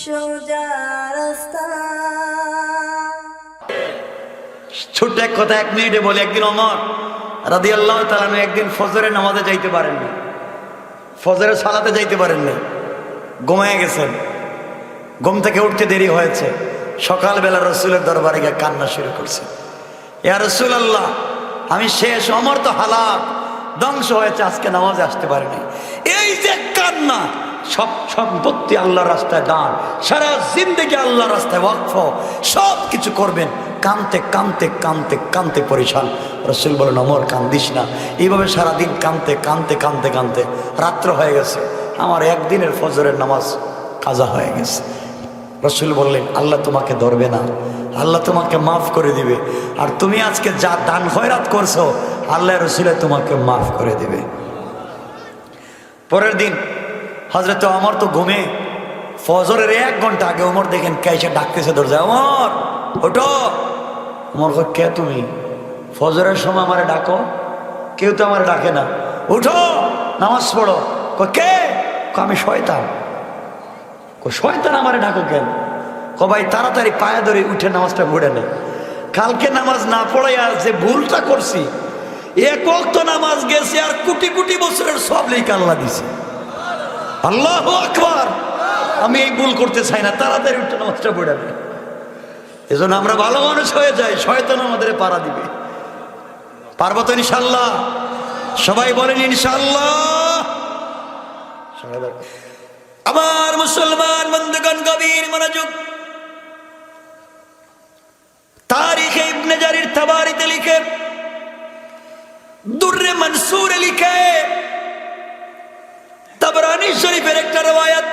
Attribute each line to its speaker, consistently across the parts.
Speaker 1: সোজা রাস্তা।
Speaker 2: ছোট্ট এক কথা 1 মিনিটে বলে, একদিন ওমর রাদিয়াল্লাহু তাআলা আনহু একদিন ফজরের নামাজে যাইতে পারেননি, ফজরের সালাতে যাইতে পারেননি, ঘুমায় গেছেন। ঘুম থেকে উঠতে দেরি হয়েছে। সকালবেলা রসুলের দরবারে গিয়ে কান্না শুরু করছে, ইয়া রাসূলুল্লাহ, আমি শেষ, ওমর তো হালাক, ধ্বংস হয়েছে, আজকে নামাজে আসতে পারিনি। এই যে কান্না, সব সম্পত্তি আল্লাহর রাস্তায় দান, সারা জিন্দেগি আল্লাহর রাস্তায় ওয়াকফ, সব কিছু করবেন, কানতে কানতে কানতে কানতে পরিশান। রসুল বলেন, ওমর কান্দিস না। এইভাবে সারাদিন কানতে কানতে কানতে কানতে রাত্র হয়ে গেছে। আমার একদিনের ফজরের নামাজ কাজা হয়ে গেছে। রসুল বললেন, আল্লাহ তোমাকে ধরবে না, আল্লাহ তোমাকে মাফ করে দিবে। আর তুমি আজকে যা দান খয়রাত করছো, আল্লাহ রসুলে তোমাকে মাফ করে দিবে। পরের দিন হযরত ওমর তো ঘুমে, ফজরের 1 ঘন্টা আগে ওমর দেখেন কে এসে ডাকতেছে দরজায়, ওমর ওঠো। ওমর কয়, কে তুমি? ফজরের সময় আমারে ডাকো? কেউ তো আমার ডাকে না, উঠো নামাজ পড়ো। কয়, কে? কয়, আমি শয়তান। কয়, শয়তান আমারে ডাকো কেন? কয়, ভাই তাড়াতাড়ি পায়ে ধরে উঠে নামাজটা পড়ে নেই। কালকে নামাজ না পড়াইয়া যে ভুলটা করছি, 1 ওয়াক্ত নামাজ গেছে আর কোটি কোটি বছরের সব লেখা আল্লাহ দিছে। আল্লাহু আকবার। আমি এই ভুল করতে চাই না, তাড়াতাড়ি উঠে নামাজটা পড়ে নেই। এজন্য আমরা ভালো মানুষ হয়ে যাই, শয়তান আমাদের পাড়া দিবে। পারবো তো ইনশাআল্লাহ? সবাই বলেন ইনশাআল্লাহ। আমার মুসলমান বন্ধুগণ, গভীর মনোযোগ। তারিখে ইবনে জারির তাবারিতে লিখে, দুররে মনসুরে লিখে, তাবরানী শরীফের একটা রওয়ায়াত,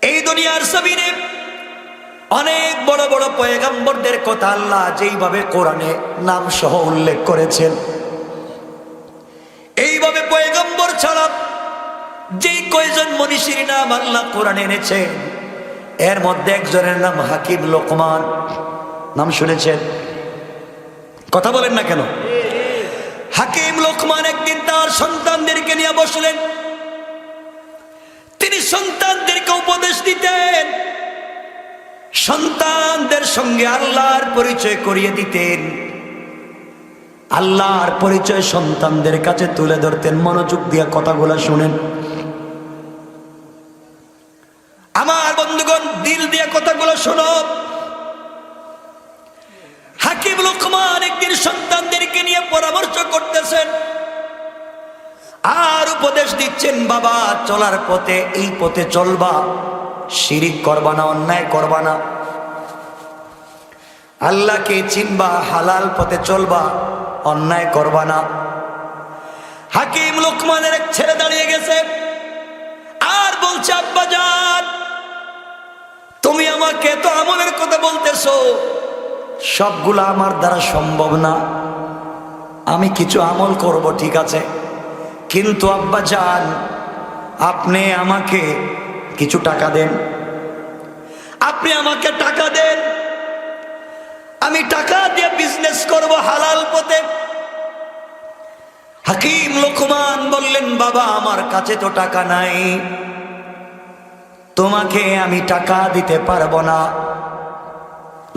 Speaker 2: এই দুনিয়ার জমিনে অনেক বড় বড় পয়গম্বরদের কথা আল্লাহ যেইভাবে কোরআনে নাম সহ উল্লেখ করেছেন, এইভাবে পয়গম্বর ছাড়া যেই কয়জন মনীষীর নাম আল্লাহ কোরআনে এনেছেন, এর মধ্যে একজনের নাম হাকিম লোকমান। নাম শুনেছেন? কথা বলেন না কেন? হাকিম লোকমান একদিন তার সন্তানদেরকে নিয়ে বসলেন। তিনি সন্তানদেরকে উপদেশ দিতেন, সন্তানদের সঙ্গে আল্লাহর পরিচয় করিয়ে দিতেন, আল্লাহর পরিচয় সন্তানদের কাছে তুলে ধরতেন। মনোযোগ দিয়ে কথাগুলো শুনেন আমার বন্ধুগণ, দিল দিয়ে কথাগুলো শোনো। হাকিম লোকমান একদিন সন্তানদেরকে নিয়ে পরামর্শ করতেছেন আর উপদেশ দিচ্ছেন, বাবা চলার পথে এই পথে চলবা, শিরিক করবা না, অন্যায় করবা না, আল্লাহকে চিনবা, হালাল পথে চলবা, অন্যায় করবা না। হাকিম লোকমানের এক ছেলে দাঁড়িয়ে গেছে আর বলছে, আব্বা জান, তুমি আমাকে তো আমলের কথা বলতেছো, সবগুলো আমার দ্বারা সম্ভব না, আমি কিছু আমল করব, ঠিক আছে, কিন্তু আব্বা জান আপনি আমাকে কিছু টাকা দেন, আপনি আমাকে টাকা দেন, আমি টাকা দিয়ে বিজনেস করব হালাল পথে। হাকিম লোকমান বললেন, বাবা আমার কাছে তো টাকা নাই, তোমাকে আমি টাকা দিতে পারবো না।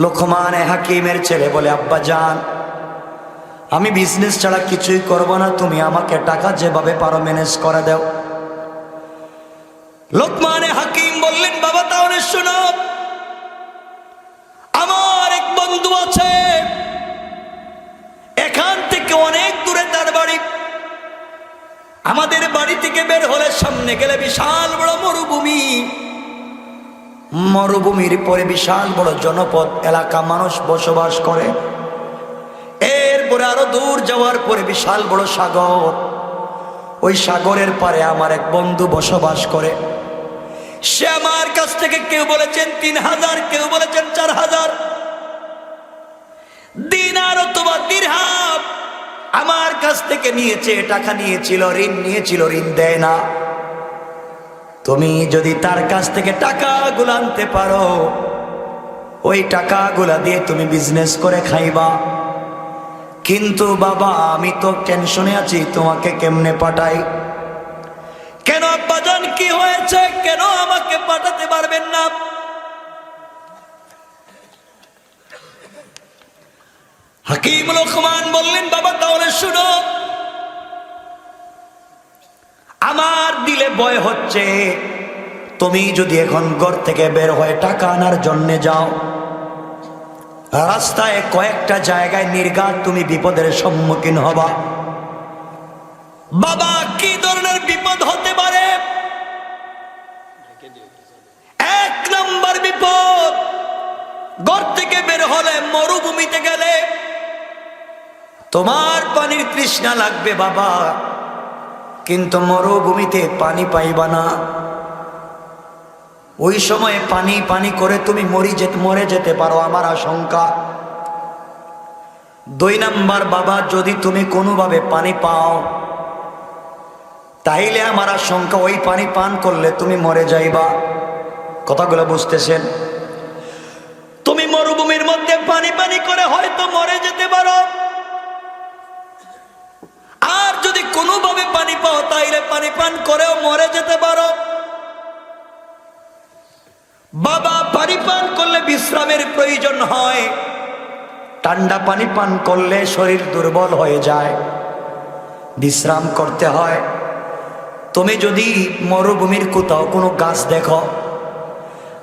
Speaker 2: লোকমান হাকিমের ছেলে বলে, আব্বা জান আমি বিজনেস ছাড়া কিছুই করব না, তুমি আমাকে টাকা যেভাবে পারো ম্যানেজ করে দাও। লোকমান হাকিম বললেন, বাবা তাহলে শোনো, আমার এক বন্ধু আছে, এখান থেকে অনেক দূরে তার বাড়ি, আমাদের বাড়ি থেকে বের হলে সামনে গেলে বিশাল বড় মরুভূমি, মরুভূমির পরে বিশাল বড় জনপদ এলাকা, মানুষ বসবাস করে, এরপরে আরো দূর যাওয়ার পরে বিশাল বড় সাগর, ওই সাগরের পারে আমার এক বন্ধু বসবাস করে। সে আমার কাছ থেকে কেউ বলেছেন 3000, কেউ বলেছেন 4000 দিনার অথবা দিরহাম আমার কাছ থেকে নিয়েছে, টাকা নিয়েছিল, ঋণ নিয়েছিল, ঋণ দেয় না। তুমি যদি তার কাছ থেকে টাকাগুলো আনতে পারো, ওই টাকাগুলা দিয়ে তুমি বিজনেস করে খাইবা। কিন্তু বাবা আমি তো টেনশনে আছি, তোমাকে কেমনে পাঠাই? কেন আব্বাজান কি হয়েছে, কেন আমাকে পাঠাই? হাকিম লোকমান বললেন, বাবা তাহলে শুনো, আমার দিলে ভয় হচ্ছে, তুমি যদি এখন ঘর থেকে বের হয়ে টাকা আনার জন্য যাও, রাস্তায় কয়েকটা জায়গায় নির্ঘাত তুমি বিপদের সম্মুখীন হবা। বাবা কি ধরনের বিপদ হতে পারে? এক নম্বর বিপদ, ঘর থেকে বের হলে মরুভূমিতে গেলে তোমার পানির তৃষ্ণা লাগবে বাবা, কিন্তু মরুভূমিতে পানি পাইবা না। ওই সময় পানি পানি করে তুমি মরে যেতে পারো, আমার আশঙ্কা। দুই নাম্বার বাবা, যদি তুমি কোনোভাবে পানি পাও, তাইলে আমার আশঙ্কা ওই পানি পান করলে তুমি মরে যাইবা। কথাগুলো বুঝতেছেন? তুমি মরুভূমির মধ্যে পানি পানি করে হয়তো মরে যেতে পারো, আর যদি কোনোভাবে পানি পাও তাইলে পানি পান করেও মরে যেতে পারো। বাবা পানি পান করলে বিশ্রামের প্রয়োজন হয়, ঠান্ডা পানি পান করলে শরীর দুর্বল হয়ে যায়, বিশ্রাম করতে হয়। তুমি যদি মরুভূমির কোথাও কোনো গাছ দেখো,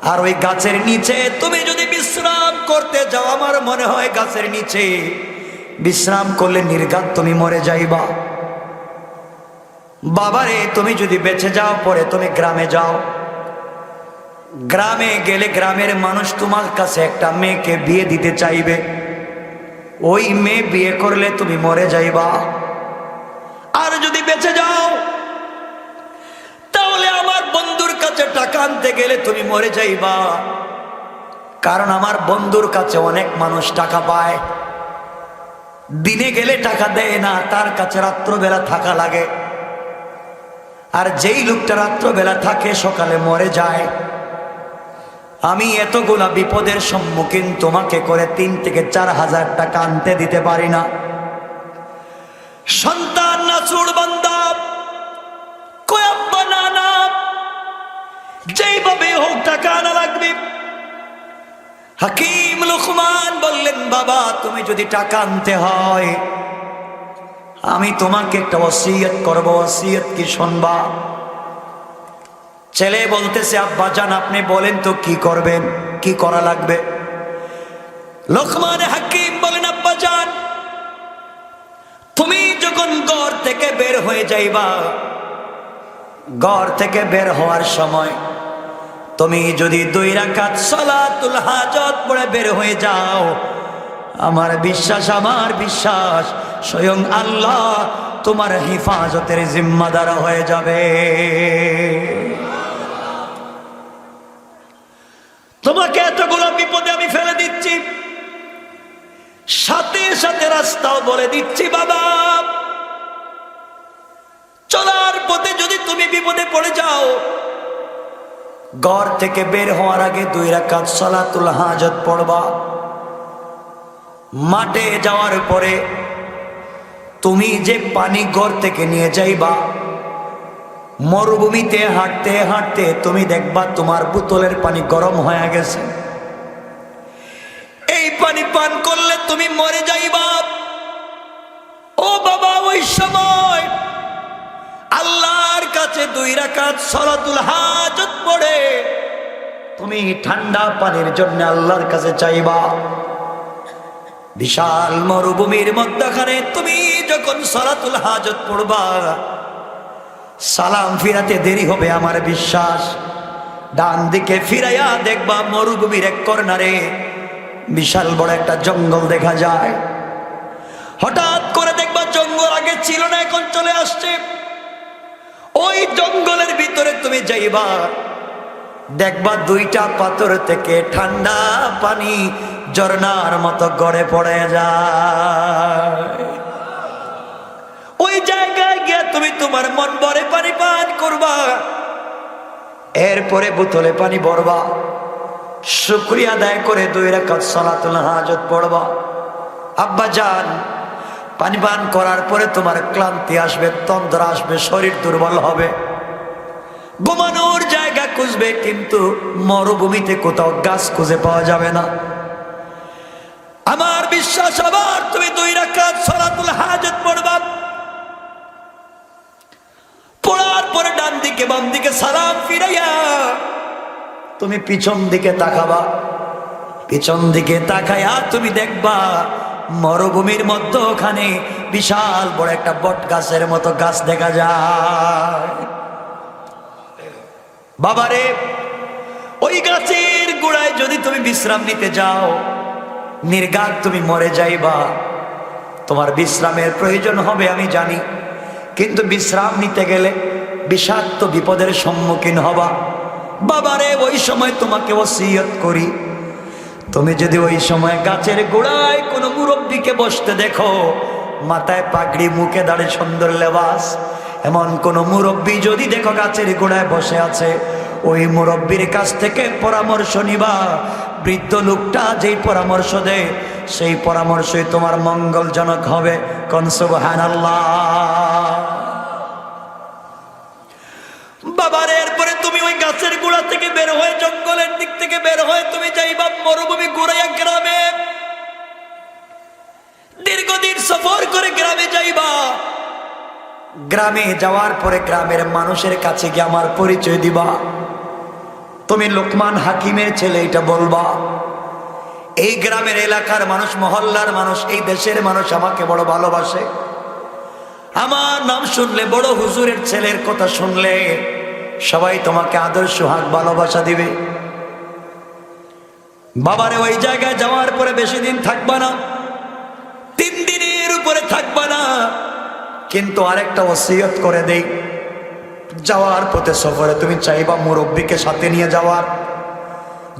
Speaker 2: আর ওই গাছের নিচে তুমি যদি বিশ্রাম করতে যাও, আমার মনে হয় গাছের নিচে বিশ্রাম করলে নির্ঘাত তুমি মরে যাইবা। বাবারে, তুমি যদি বেঁচে যাও, পরে তুমি গ্রামে যাও, গ্রামে গেলে গ্রামের মানুষ তোমার কাছে একটা মেয়েকে বিয়ে দিতে চাইবে, ওই মেয়ে বিয়ে করলে তুমি মরে যাইবা। আর যদি বেঁচে যাও, তাহলে আমার বন্ধুর কাছে টাকা আনতে গেলে তুমি মরে যাইবা, কারণ আমার বন্ধুর কাছে অনেক মানুষ টাকা পায়, দিনে গেলে টাকা দেয় না, তার কাছে রাত্রবেলা থাকা লাগে। আর যেই লোকটা রাত্রবেলা থাকে সকালে মরে যায়। আমি এতগুলা বিপদের সম্মুখীন তোমাকে করে 3 থেকে 4 হাজার টাকা আনতে দিতে পারি না। সন্তান নাচুর বান্দা কয় আব্বা না না, যেইভাবে হোক টাকা আনা লাগবে। হাকিম লোকমান বললেন, বাবা তুমি যদি টাকা আনতে হয়, আমি তোমাকে একটা ওসিয়ত করব, ওসিয়ত কি শুনবা? ছেলে বলতেছে, আব্বা জান আপনি বলেন তো কি করবেন, কি করা লাগবে? লোকমান হাকিম বলেন, আব্বা জান তুমি যখন ঘর থেকে বের হয়ে যাইবা, ঘর থেকে বের হওয়ার সময় তুমি যদি 2 রাকাত সালাতুল হাজত পড়ে বের হয়ে যাও, আমার বিশ্বাস স্বয়ং আল্লাহ তোমার হিফাজতের জিম্মাদার হয়ে যাবে। তোমাকে এতগুলো বিপদে আমি ফেলে দিচ্ছি, সাথে সাথে রাস্তাও বলে দিচ্ছি। বাবা চলার পথে যদি তুমি বিপদে পড়ে যাও, ঘর থেকে বের হওয়ার আগে 2 রাকাত সালাতুল হাজত পড়বা। মাঠে যাওয়ার পরে তুমি যে পানি ঘর থেকে নিয়ে যাইবা, মরুভূমিতে হাঁটতে হাঁটতে তুমি দেখবা তোমার বোতলের পানি গরম হয়ে গেছে। এই পানি পান করলে তুমি মরে যাইবা। ও বাবা, ওই সময় আল্লাহর কাছে 2 রাকাত সালাতুল হাজত পড়ে তুমি ঠান্ডা পানির জন্য আল্লাহর কাছে চাইবা। বিশাল মরুভূমির মধ্যখানে তুমি যখন সালাতুল হাজত পড়বা, সালাম ফিরাতে দেরি হবে আমার বিশ্বাস। ডান দিকে ফিরাইয়া দেখবা মরুভূমির এক কর্নারে বিশাল বড় একটা জঙ্গল দেখা যায়। হঠাৎ করে দেখবা জঙ্গল আগে ছিল না, এখন চলে আসছে। ওই জঙ্গলের ভিতরে তুমি যাইবা, দেখবা 2টা পাথর থেকে ঠান্ডা পানি ঝর্ণার মতো গড়ে পড়ে যায়। ওই জায়গায় গিয়ে তুমি তোমার মন ভরে পানি পান করবা, এরপরে বোতলে পানি ভরবা, শুকরিয়া আদায় করে 2 রাকাত সালাতুল হাজত পড়বা। আব্বা জান পানি পান করার পরে তোমার ক্লান্তি আসবে, তন্দ্রা আসবে, শরীর দুর্বল হবে, ঘুমানোর জায়গা খুঁজবে, কিন্তু মরুভূমিতে কোথাও গাছ খুঁজে পাওয়া যাবে না। আমার বিশ্বাস বিশ্বাস আবার তুমি 2 রাকাত সালাতুল হাজত পড়বা। পড়ার পরে ডান দিকে বাম দিকে সালাম ফিরাইয়া তুমি পিছন দিকে তাকাবা। পিছন দিকে তাকায়া তুমি দেখবা মরুভূমির মধ্যখানে বিশাল বড় একটা বট গাছের মতো গাছ দেখা যায়। বাবারে, ওই গাছের গোড়ায় যদি তুমি বিশ্রাম নিতে যাও, নির্ঘাত তুমি মরে যাইবা। তোমার বিশ্রামের প্রয়োজন হবে আমি জানি, কিন্তু বিশ্রাম নিতে গেলে বিষাক্ত বিপদের সম্মুখীন হবা। বাবারে, ওই সময় তোমাকে ওসিয়ত করি, তুমি যদি ওই সময় গাছের গোড়ায় কোনো মুরব্বীকে বসতে দেখো, মাথায় পাগড়ি, মুখে দাঁড়িয়ে সুন্দর লেবাস, এমন কোন মুরব্বী যদি দেখো গাছের গোড়ায় বসে আছে, ওই মুরব্বীর কাছ থেকে পরামর্শ নিবা। বৃদ্ধ লোকটা যেই পরামর্শ দেয় সেই পরামর্শই তোমার মঙ্গলজনক হবে। কোন সুবহানাল্লাহ। বাবার, এরপরে তুমি ওই গাছের গোড়া থেকে বের হয়ে, জঙ্গলের দিক থেকে বের হয়ে তুমি যাইবা মরুভূমি ঘুরাইয়া গ্রামে। দীর্ঘদিন সফর করে গ্রামে যাইবা। গ্রামে যাওয়ার পরে গ্রামের মানুষের কাছে গিয়ে আমার পরিচয় দিবা। তুমি লোকমান হাকিমের ছেলে, এটা বলবা। এই গ্রামের এলাকার মানুষ, মহল্লার মানুষ, এই দেশের মানুষ আমাকে বড় ভালোবাসে। আমার নাম শুনলে, বড় হুজুরের ছেলের কথা শুনলে সবাই তোমাকে আদর সোহাগ ভালোবাসা দিবে। বাবারে, ওই জায়গায় যাওয়ার পরে বেশি দিন থাকবা না, 3 দিনের উপরে থাকবা না। কিন্তু আরেকটা ওসিয়ত করে দেই, যাওয়ার পথে সফরে তুমি চাইবা মুরব্বীকে সাথে নিয়ে যাওয়ার।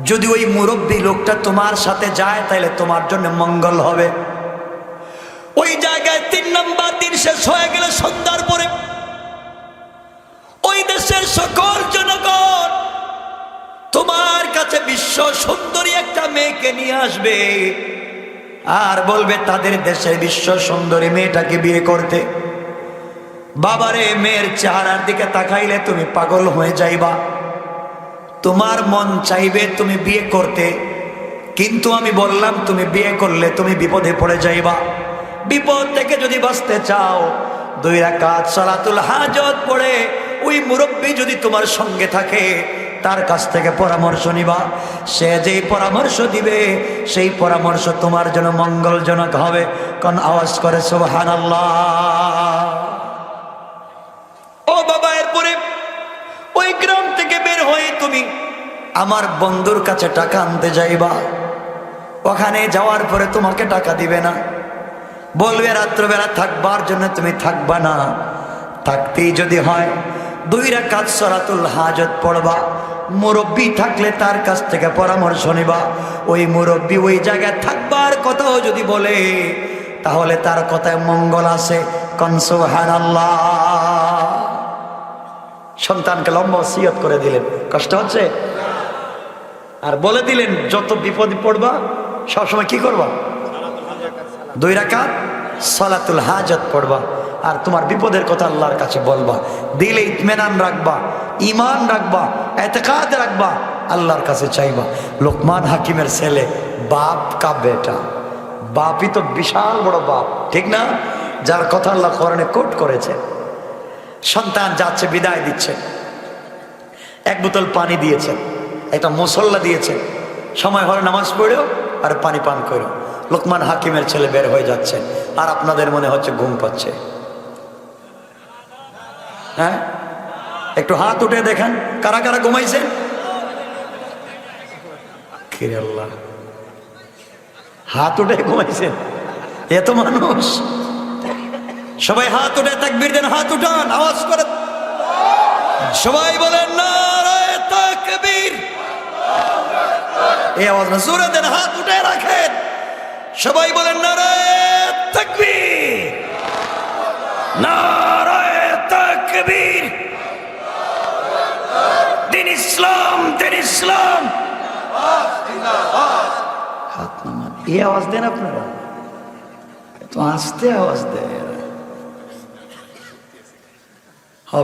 Speaker 2: যদি ওই মুরব্বী লোকটা তোমার সাথে যায় তাহলে তোমার জন্য মঙ্গল হবে। ওই জায়গায় 3 নম্বর দিন শেষ হয়ে গেলে সন্ধ্যার পরে ওই দেশের সকল জনগণ তোমার কাছে বিশ্ব সুন্দরী একটা মেয়েকে নিয়ে আসবে আর বলবে তাদের দেশের বিশ্ব সুন্দরী মেয়েটাকে বিয়ে করতে। বাবারে, মেয়ের চেহারার দিকে তাকাইলে তুমি পাগল হয়ে যাইবা। তোমার মন চাইবে তুমি বিয়ে করতে, কিন্তু আমি বললাম তুমি বিয়ে করলে তুমি বিপদে পড়ে যাইবা। বিপদ থেকে যদি বাঁচতে চাও, 2 রাকাত সালাতুল হাজত পড়ে ওই মুরব্বী যদি তোমার সঙ্গে থাকে, তার কাছ থেকে পরামর্শ নিবা। সে যেই পরামর্শ দিবে সেই পরামর্শ তোমার জন্য মঙ্গলজনক হবে। কোন আওয়াজ করে সুবহানাল্লাহ। ও বাবা, এরপরে ওই গ্রাম থেকে বের হয়ে তুমি আমার বন্ধুর কাছে টাকা আনতে যাইবা। ওখানে যাওয়ার পরে তোমাকে টাকা দিবে না, বলবে রাত্রবেলা থাকবার জন্য তুমি থাকবা না। থাকতেই যদি হয় 2 রাকাত সালাতুল হাজত পড়বা। মুরব্বী থাকলে তার কাছ থেকে পরামর্শ নিবা। ওই মুরব্বী ওই জায়গায় থাকবার কথাও যদি বলে, তাহলে তার কথায় মঙ্গল আছে। কোন সুবহানাল্লাহ। সন্তানকে লম্বা ওসিয়ত করে দিলেন, কষ্ট হচ্ছে? আর বলে দিলেন যত বিপদে পড়বা সবসময় কি করবা? 2 রাকাত সালাতুল হাজত পড়বা। আর তোমার বিপদের কথা আল্লাহর কাছে বলবা। দিলে ইতমিনান রাখবা, ইমান রাখবা, এতেকাদ রাখবা, আল্লাহর কাছে চাইবা। লোকমান হাকিমের ছেলে, বাপ কা বেটা। বাপই তো বিশাল বড় বাপ, ঠিক না? যার কথা আল্লাহ কোরআনে কোট করেছে। সন্তান যাচ্ছে, বিদায় দিচ্ছে, 1 বোতল পানি দিয়েছেন, একটা মুসল্লা দিয়েছেন, সময় হলে নামাজ পড়েও আর পানি পান করো। লোকমান হাকিমের ছেলে বের হয়ে যাচ্ছে, আর আপনাদের মনে হচ্ছে ঘুম পাচ্ছে। হ্যাঁ, একটু হাত উঠে দেখেন কারা কারা ঘুমাইছেন। কিরে আল্লাহ, হাত উঠে ঘুমাইছেন এত মানুষ? সবাই হাত উঠে তাকবীর দেন, হাত উঠান, আওয়াজ করে সবাই বলেন নারায়ে তাকবীর। এই আওয়াজ না, জোরে দেন, হাত উঠে রাখেন, সবাই বলেন নারায়ে তাকবীর, নারায়ে তাকবীর। দিন ইসলাম, দিন ইসলাম। হাত নামান, এই আওয়াজ দেন আপনারা, তো আস্তে আওয়াজ দেয়।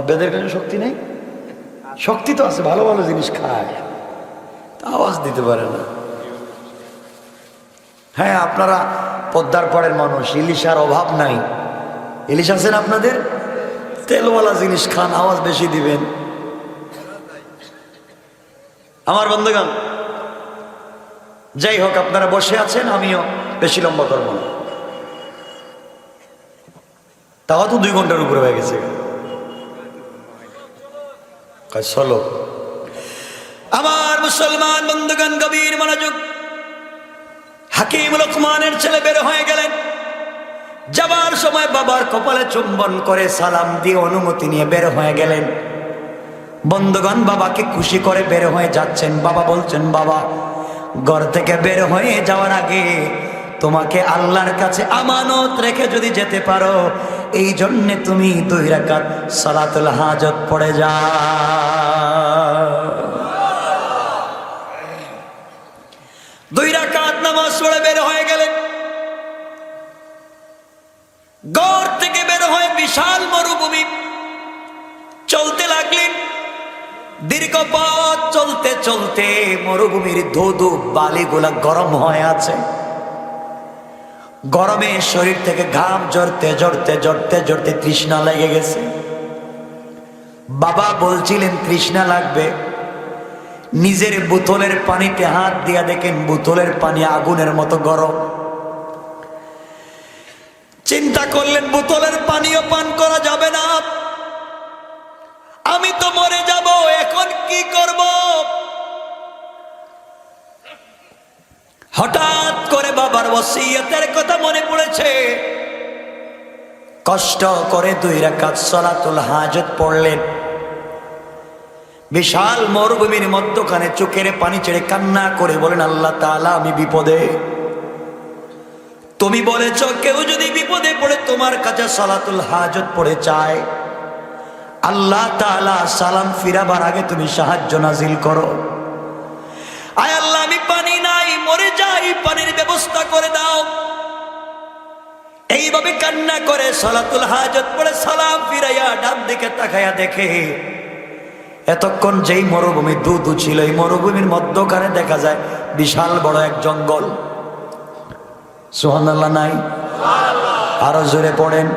Speaker 2: বেদের কাছে শক্তি নেই? শক্তি তো আছে, ভালো ভালো জিনিস খায়, আওয়াজ দিতে পারে না। হ্যাঁ, আপনারা পদ্মার পাড়ের মানুষ, ইলিশার অভাব নাই। ইলিশ আছেন আপনাদের? তেলওয়ালা জিনিস খান, আওয়াজ বেশি দিবেন। আমার বন্ধুগণ, যাই হোক, আপনারা বসে আছেন, আমিও বেশি লম্বা করব না। তাও তো 2 ঘন্টার উপরে হয়ে গেছে। চলো আমার মুসলমান বন্ধুগণ, গভীর মনোযোগ। হাকিম লোকমানের ছেলে বের হয়ে গেলেন। যাবার সময় বাবার কপালে চুম্বন করে সালাম দিয়ে অনুমতি নিয়ে বের হয়ে গেলেন। বন্ধুগণ, বাবাকে খুশি করে বের হয়ে যাচ্ছেন। বাবা বলছেন, বাবা, ঘর থেকে বের হয়ে যাওয়ার আগে তোমাকে আল্লাহর কাছে আমানত রেখে যদি যেতে পারো, এই জন্যে তুমি 2 রাকাত সালাতুল হাজত পড়ে যাও। 2 রাকাত নামাজ পড়ে বের হয়ে গেলেন। ঘর থেকে বের হয়ে বিশাল মরুভূমি চলতে লাগলেন। দীর্ঘ পথ চলতে চলতে মরুভূমির ধুধু বালিগুলা গরম হয়ে আছে। গরমে শরীর থেকে ঘাম ঝরতে ঝরতে ঝরতে ঝরতে তৃষ্ণা লেগে গেছে। বাবা বলছিলেন তৃষ্ণা লাগবে। নিজের বোতলের পানিতে হাত দিয়া দেখেন বোতলের পানি আগুনের মতো গরম। চিন্তা করলেন বোতলের পানিও পান করা যাবে না, আমি তো মরে যাব, এখন কি করব? হঠাৎ করে বাবার ওসিয়তের কথা মনে পড়েছে। কষ্ট করে 2 রাকাত সালাতুল হাজত পড়লেন। বিশাল মরুভূমির মধ্যখানে চোখের পানি ছেড়ে কান্না করে বলেন, আল্লাহ তাআলা, আমি বিপদে। তুমি বলেছ কেউ যদি বিপদে পড়ে তোমার কাছে সালাতুল হাজত পড়ে চায়, আল্লাহ তাআলা সালাম ফিরাবার আগে তুমি সাহায্য নাজিল করো। আয় আল্লাহ, আমি পানি নাই, মরে যাই, পানির ব্যবস্থা করে দাও। এইভাবে কান্না করে সালাতুল হাজত পড়ে সালাম ফিরাইয়া ডান দিকে তাকাইয়া দেখে এতক্ষণ যেই মরুভূমি দুধু ছিল, এই মরুভূমির মধ্যখানে দেখা যায় বিশাল বড় এক জঙ্গল। সুবহানাল্লাহ নাই? আরো জোরে পড়েন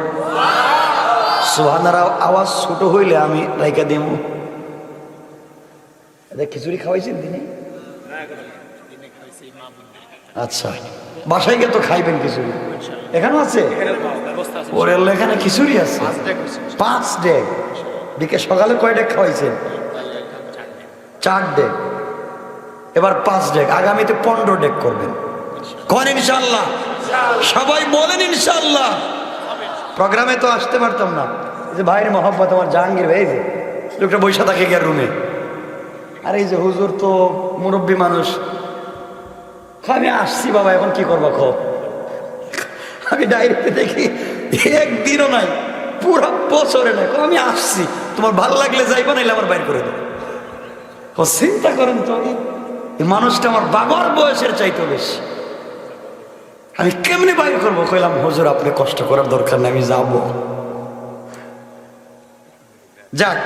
Speaker 2: সুবহানাল্লাহ। আওয়াজ ছোট হইলে আমি রাইকা দিব। খিচুড়ি খাওয়াইছেন দিনে? আচ্ছা, বাসায় গিয়ে তো খাইবেন খিচুড়ি। এখানে আছে? ওরে আল্লাহ, এখানে খিচুড়ি আছে 5 ডেক। বিকে সকালে কয় ডেক খাওয়াইছেন? 4 ডেক। এবার 5 ডেক, আগামীতে 15 ডেক করবেন। কোন ইনশাআল্লাহ? সবাই বলেন ইনশাআল্লাহ। প্রোগ্রামে তো আসতে পারতাম না, এই যে ভাইয়ের মহব্বত আমার জাহাঙ্গীর ভাই, যে লোকটা বৈশা থাকে গিয়ে রুমে। আর এই যে হুজুর তো মুরব্বী মানুষ, আমি আসছি বাবা, এখন কি করবো খো। আমি ডায়েরিতে দেখি একদিনও নাই, পুরো বছরে নাই, আমি আসছি, তোমার ভালো লাগলে যাইবা, নাইলে আমার বাইর করে দেবো। চিন্তা করেন তো, এই মানুষটা আমার বাবার বয়সের চাইতে বেশি, আমি কেমনি বাইর করবো? কইলাম, হুজুর আপনি কষ্ট করার দরকার নেই, আমি যাব। যাক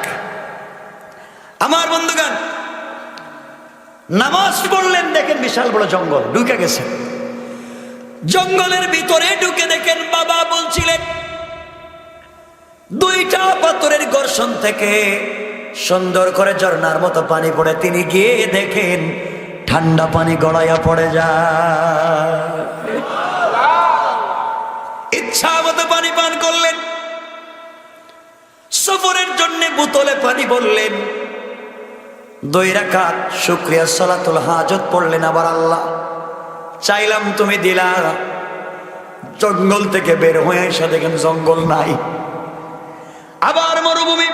Speaker 2: আমার বন্ধুগণ, নামাজ পড়লেন, দেখেন বিশাল বড় জঙ্গল, ঢুকে গেছে। জঙ্গলের ভিতরে ঢুকে দেখেন বাবা বলছিলেন 2টা পাথরের ঘর্ষণ থেকে সুন্দর করে ঝর্ণার মতো পানি পড়ে। তিনি গিয়ে দেখেন ঠান্ডা পানি গড়াইয়া পড়ে যায়। ইচ্ছা মতো পানি পান করলেন। সফরের জন্য বোতলে পানি ভরলেন। 2 রাকাত শুকরিয়া সালাতুল হাজত পড়লেন। আবার আল্লাহ, চাইলাম তুমি দিলা। জঙ্গল থেকে বের হয়ে এসে দেখেন জঙ্গল নাই, আবার মরুভূমি।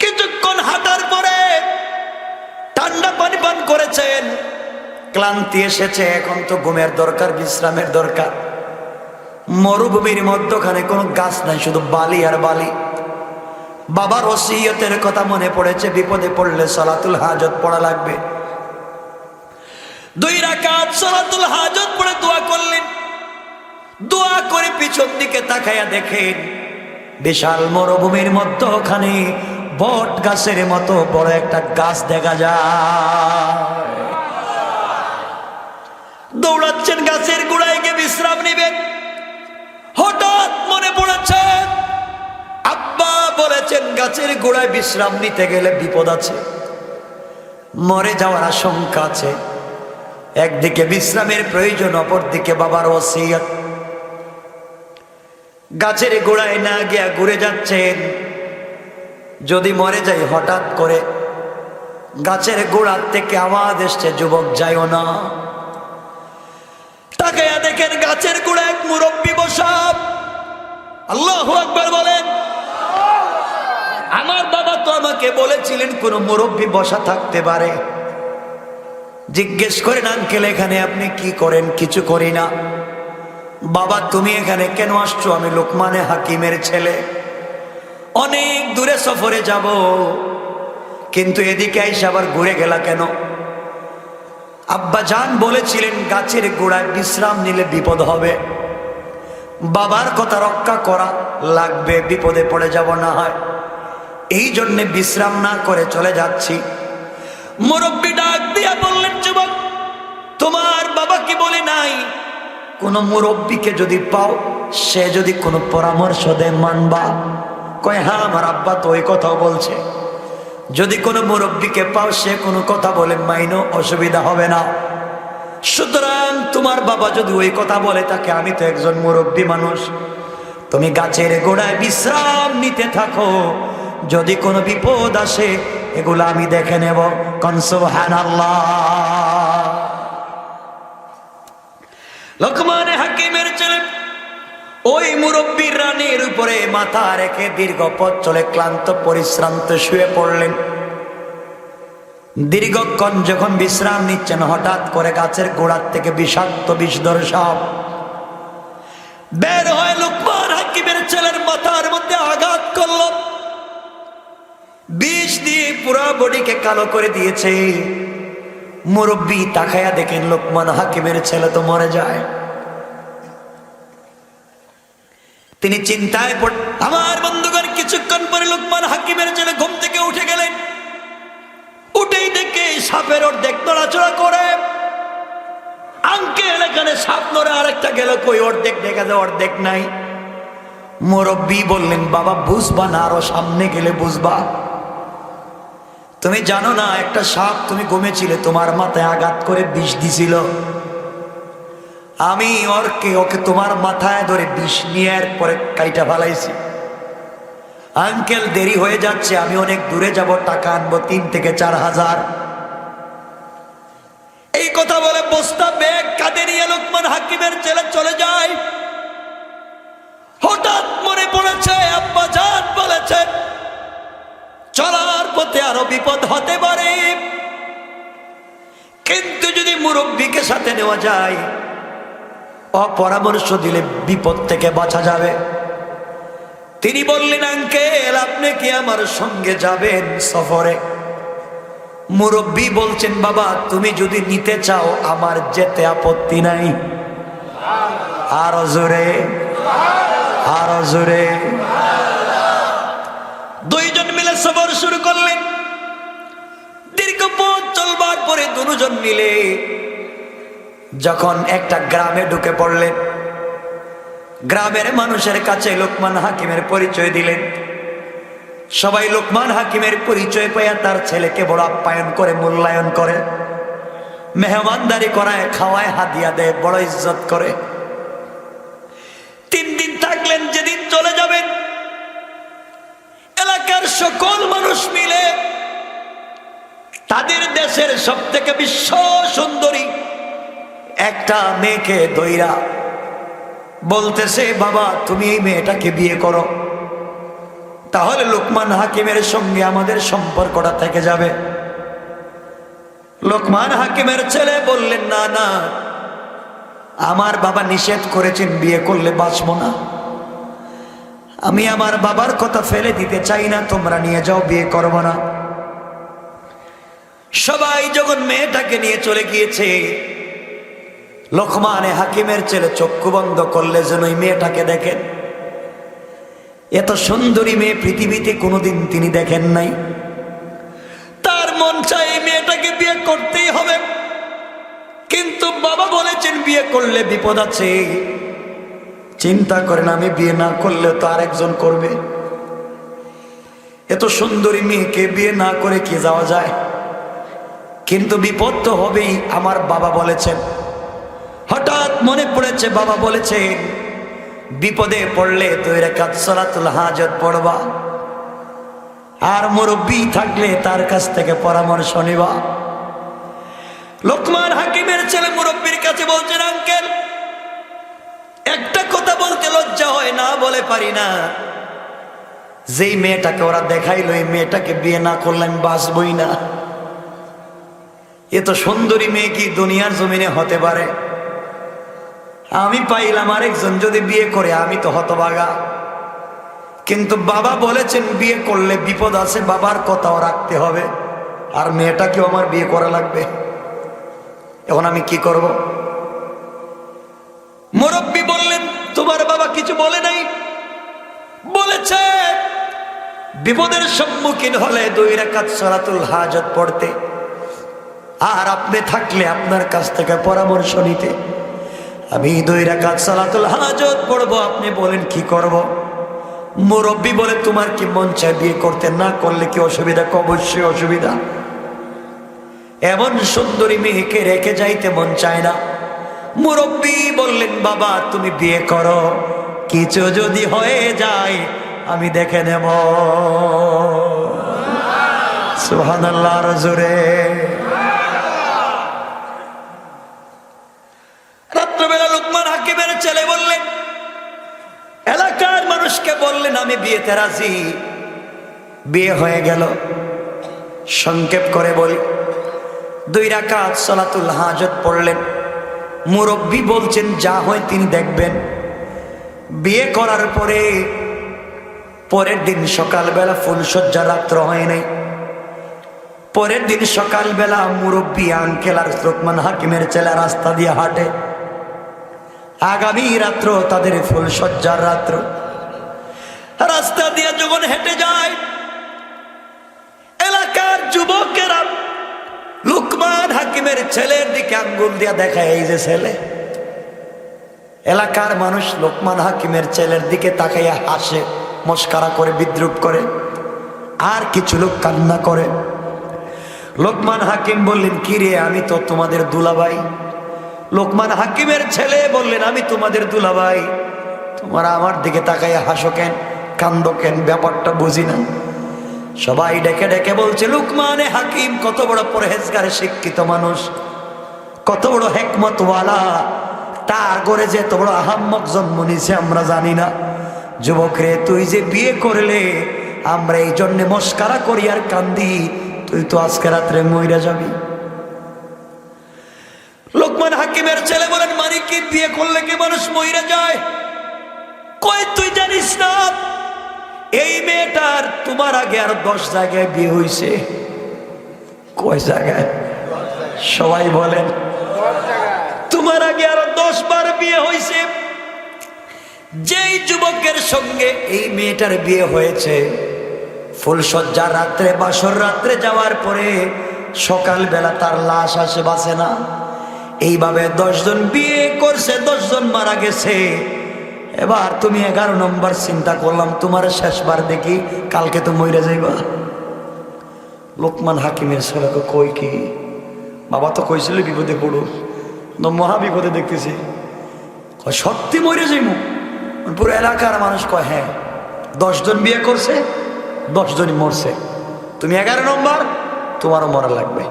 Speaker 2: কিছুক্ষণ হাঁটার পরে ঠান্ডা পানি পান করেছেন, ক্লান্তি এসেছে, এখন তো ঘুমের দরকার, বিশ্রামের দরকার। মরুভূমির মধ্যখানে কোনো গাছ নাই, শুধু বালি আর বালি। বাবার ওসিয়তের কথা মনে পড়েছে, বিপদে পড়লে সালাতুল হাজত পড়া লাগবে। 2 রাকাত সালাতুল হাজত পড়ে দোয়া করলেন। দোয়া করে পিছন দিকে তাকাইয়া দেখেন বিশাল মরুভূমির মধ্যখানে বট গাছের মতো বড় একটা গাছ দেখা যায়। দৌড়াচ্ছে নিবেন। হঠাৎ মনে পড়েছে আব্বা বলেছেন গাছের গোড়ায় বিশ্রাম নিতে গেলে বিপদ আছে, মরে যাওয়ার আশঙ্কা আছে। একদিকে বিশ্রামের প্রয়োজন, অপরদিকে বাবার ওসিয়ত। গাছের গোড়ায় না গিয়া ঘুরে যাচ্ছেন, যদি মরে যাই হঠাৎ করে গাছের গোড়ার থেকে আওয়াজ এসছে, যুবক যাইও না। তাকায়া দেখেন গাছের গোড়ায় এক মুরব্বী বসা। আল্লাহু আকবার বলেন। আমার বাবা তো আমাকে বলেছিলেন কোন মুরব্বী বসা থাকতে পারে। জিজ্ঞেস করেন আঙ্কেল এখানে আপনি কি করেন? কিছু করি না। বাবা তুমি এখানে কেন আসছো? আমি লোকমানে হাকিমের ছেলে, অনেক দূরে সফরে যাব, কিন্তু এদিকে আইসা আবার ঘুরে গেলা কেন? আব্বা জান বলেছিলেন গাছের গোড়ায় বিশ্রাম নিলে বিপদ হবে, বাবার কথা রক্ষা করা লাগবে, বিপদে পড়ে যাব না হয়, এই জন্যে বিশ্রাম না করে চলে যাচ্ছি। মুরব্বী ডাক দিয়া বললেন, যুবক তোমার বাবা কি বলে নাই কোন মুরব্বীকে যদি পাও সে যদি কোনো পরামর্শ দেয় মানবা? কয় হ্যাঁ আমার আব্বা তো ওই কথাও বলছে, যদি কোনো মুরব্বীকে পাও সে কোনো কথা বলে মাইনো, অসুবিধা হবে না। সুতরাং তোমার বাবা যদি ওই কথা বলে তাকে, আমি তো একজন মুরব্বী মানুষ, তুমি গাছের গোড়ায় বিশ্রাম নিতে থাকো, যদি কোনো বিপদ আসে এগুলো আমি দেখে নেব। কোন সুবহানাল্লাহ। লোকমান হাকিমের ছেলে ওই মুরব্বীর রানীর উপরে মাথা রেখে দীর্ঘ পথ চলে ক্লান্ত পরিশ্রান্ত শুয়ে পড়লেন। দীর্ঘক্ষণ যখন বিশ্রাম নিচ্ছেন, হঠাৎ করে গাছের গোড়ার থেকে বিষাক্ত বিষধর সাপ বের হয়ে লোকমান হাকিমের ছেলের মাথার মধ্যে আঘাত করল। বিষ দিয়ে পুরো বডিকে কালো করে দিয়েছে। মুরব্বী তাকায়া দেখেন লোকমান হাকিমের ছেলে তো মরে যায়। তিনি চিন্তায় পড়ে। আমার বন্ধুগণ, কিছুক্ষণ পরে লোকমান হাকিমের ছেলে ঘুম থেকে উঠে গেলেন। উঠেই দেখে সাপের অর্ধেক নড়াচড়া করে। আঙ্কেল এখানে সাপ নড়ে, আরেকটা গেল কই? অর্ধেক দেখা যায়, অর্ধেক নাই। মুরব্বী বললেন, বাবা বুঝবা না, আরো সামনে গেলে বুঝবা। তুমি জানো না একটা সাপ তুমি ঘুমেছিলে, তোমার মাথায় আঘাত করে বিষ দিছিল, আমি ওকে তোমার মাথায় ধরে বিষ নিয়ে পরে কাইটা ফালাইছি। আঙ্কেল দেরি হয়ে যাচ্ছে, আমি অনেক দূরে যাব, টাকা আনবো 3 থেকে 4,000। এই কথা বলে বস্তা ব্যাগ কাঁধে নিয়ে লোকমান হাকিমের ছেলে চলে যায়। হঠাৎ মনে পড়েছে আব্বা জান বলেছে চলার পথে আরো বিপদ হতে পারে, কিন্তু যদি মুরব্বীকে সাথে নেওয়া যায়, অপরামর্শ দিলে বিপদ থেকে বাঁচা যাবে। তিনি বললেন, আঙ্কেল আপনি কি আমার সঙ্গে যাবেন সফরে? মুরব্বী বলছেন, বাবা তুমি যদি নিতে চাও আমার যেতে আপত্তি নাই। আরো জোরে, আরো জোরে। দুইজন মিলে সফর শুরু করলেন। দীর্ঘ পথ চলবার পরে দুজন মিলে যখন একটা গ্রামে ঢুকে পড়লেন, গ্রামের মানুষের কাছে লোকমান হাকিমের পরিচয় দিলেন। সবাই লোকমান হাকিমের পরিচয় পেয়ে তার ছেলেকে বড় আপ্যায়ন করে, মূল্যায়ন করে, মেহমানদারি করায়, খাওয়ায়, হাদিয়া দেয়, বড় ইজ্জত করে। 3 দিন থাকলেন। যেদিন চলে যাবেন, এলাকার সকল মানুষ মিলে তাদের দেশের সব থেকে বিশ্ব সুন্দরী একটা মেয়েকে দইরা বলতেছে, বাবা তুমি এই মেয়েটাকে বিয়ে করো, তাহলে লোকমান হাকিমের সঙ্গে আমাদের সম্পর্কটা থেকে যাবে। লোকমান হাকিমের ছেলে বললেন, না না, আমার বাবা নিষেধ করেছেন, বিয়ে করলে বাঁচবো না, আমি আমার বাবার কথা ফেলে দিতে চাই না, তোমরা নিয়ে যাও, বিয়ে করবো না। সবাই যখন মেয়েটাকে নিয়ে চলে গিয়েছে, লোকমান হাকিমের ছেলে চক্ষু বন্ধ করলে যেন ওই মেয়েটাকে দেখেন। এত সুন্দরী মেয়ে পৃথিবীতে কোনোদিন তিনি দেখেন নাই। তার মন চায় এই মেয়েটাকে বিয়ে করতেই হবে, কিন্তু বাবা বলেছেন বিয়ে করলে বিপদ আছে, চিন্তা করেন আমি বিয়ে না করলে তো আরেকজন করবে। এত সুন্দরী মেয়েকে বিয়ে না করে কি যাওয়া যায়? কিন্তু বিপদ তো হবেই। আমার বাবা বলেছেন, হঠাৎ মনে পড়েছে বাবা বলেছেন বিপদে পড়লে 2 রাকাত সালাতুল হাজত পড়বা, আর মুরব্বি থাকলে তার কাছ থেকে পরামর্শ নিবা। লোকমান হাকিমের ছেলে মুরব্বির কাছে বলছেন, আঙ্কেল একটা কথা বলতে লজ্জা হয় না, বলে পারি না। যেই মেয়েটাকে ওরা দেখাইলো এই মেয়েটাকে বিয়ে না করলে আমি বাঁচবই না। এত সুন্দরী মেয়ে কি দুনিয়ার জমিনে হতে পারে? আমি পাইলাম আরেকজন যদি বিয়ে করে আমি তো হতভাগা। কিন্তু বাবা বলেছেন বিয়ে করলে বিপদ আছে, বাবার কথাও রাখতে হবে, আর মেয়েটাকেও আমার বিয়ে করা লাগবে। এখন আমি কি করব? মুরব্বি বললেন, তোমার বাবা কিছু বলে নাই, বলেছে বিপদের সম্মুখীন হলে 2 রাকাত সালাতুল হাজত পড়তে, আর আপনি থাকলে আপনার কাছ থেকে পরামর্শ নিতে। আমি 2 রাকাত সালাতুল হাজত পড়বো, আপনি বলেন কি করব? মুরব্বি বলে, তোমার কি মন চায় বিয়ে করতে? না করলে কি অসুবিধা? অবশ্যই অসুবিধা। এমন সুন্দরী মেয়েকে রেখে যাইতে মন চায় না। মুরব্বি বললেন, বাবা তুমি বিয়ে করো, কিছু যদি হয়ে যায় আমি দেখে নেব। সুবহানাল্লাহ জোরে। রাত্রবেলা লোকমান হাকিমের ছেলে বললেন, এলাকার মানুষকে বললেন আমি বিয়েতে রাজি। বিয়ে হয়ে গেল। সংক্ষেপ করে বলি, 2 রাকাত সালাতুল হাজত পড়লেন। মুরব্বি বলছেন যা হয় তিনি দেখবেন। বিয়ে করার পরে পরের দিন সকালবেলা ফুলসজ্জা, রাত্র হয় নাই। পরের দিন সকালবেলা মুরব্বি আঙ্কেল আর লোকমান হাকিমের ছেলে রাস্তা দিয়ে হাঁটে। আগামী রাত্র তাদের ফুলসজ্জার রাত্র। রাস্তা দিয়ে যখন হেঁটে যায়, এলাকার যুবকেরা লোকমান হাকিমের ছেলের দিকে আঙ্গুল দিয়া দেখায়, এই যে ছেলে। এলাকার মানুষ লোকমান হাকিমের ছেলের দিকে তাকাইয়া হাসে, মস্কারা করে, বিদ্রুপ করে, আর কিছু লোক কান্না করে। লোকমান হাকিম বললেন, কি রে, আমি তো তোমাদের দুলাভাই। লোকমান হাকিমের ছেলে বললেন, আমি তোমাদের দুলাভাই, তোমরা আমার দিকে তাকাইয়া হাসো কেন, কান্দো কেন? ব্যাপারটা বুঝি না। সবাই ডেকে ডেকে বলছে, লোকমানে হাকিম কত বড় পরহেজগার, শিক্ষিত মানুষ, কত বড় হেকমতওয়ালা, তার ঘরে যে এত বড় আহাম্মক জন্ম নিছে আমরা জানি না। যুবক রে, তুই যে বিয়ে করলে আমরা এই জন্যে মস্কারা করি আর কান্দি, তুই তো আজকে রাত্রে মইরা যাবি। লোকমান হাকিমের ছেলে বলেন, মানে কি বিয়ে করলে কি মানুষ মইরা যায়? কই তুই জানিস না এই মেয়েটার তোমার আগে আর 10 জায়গায় বিয়ে হয়েছে। কয় জায়গায়? সবাই বলেন। তোমার আগে আর 10 বার বিয়ে হয়েছে। যেই যুবকের সঙ্গে এই মেয়েটার বিয়ে হয়েছে, ফুলসজ্জা রাত্রে, বাসর রাত্রে যাওয়ার পরে সকালবেলা তার লাশ আসে, বাঁচে না। এইভাবে 10 জন বিয়ে করছে, 10 জন মারা গেছে। এবার তুমি 11 নম্বর চিন্তা করলাম, তোমার শেষবার দেখি, কালকে তো মইরা যাইবা। লোকমান হাকিমের ছেলেকে কই কি, বাবা তো কইছিল বিপদে পড়ো, মহা বিপদে দেখতেছি, সত্যি মইরা যাইব। পুরো এলাকার মানুষ কয়, হ্যাঁ 10 জন বিয়ে করছে, 10 জনই মরছে, তুমি 11 নম্বর, তোমারও মরা লাগবে।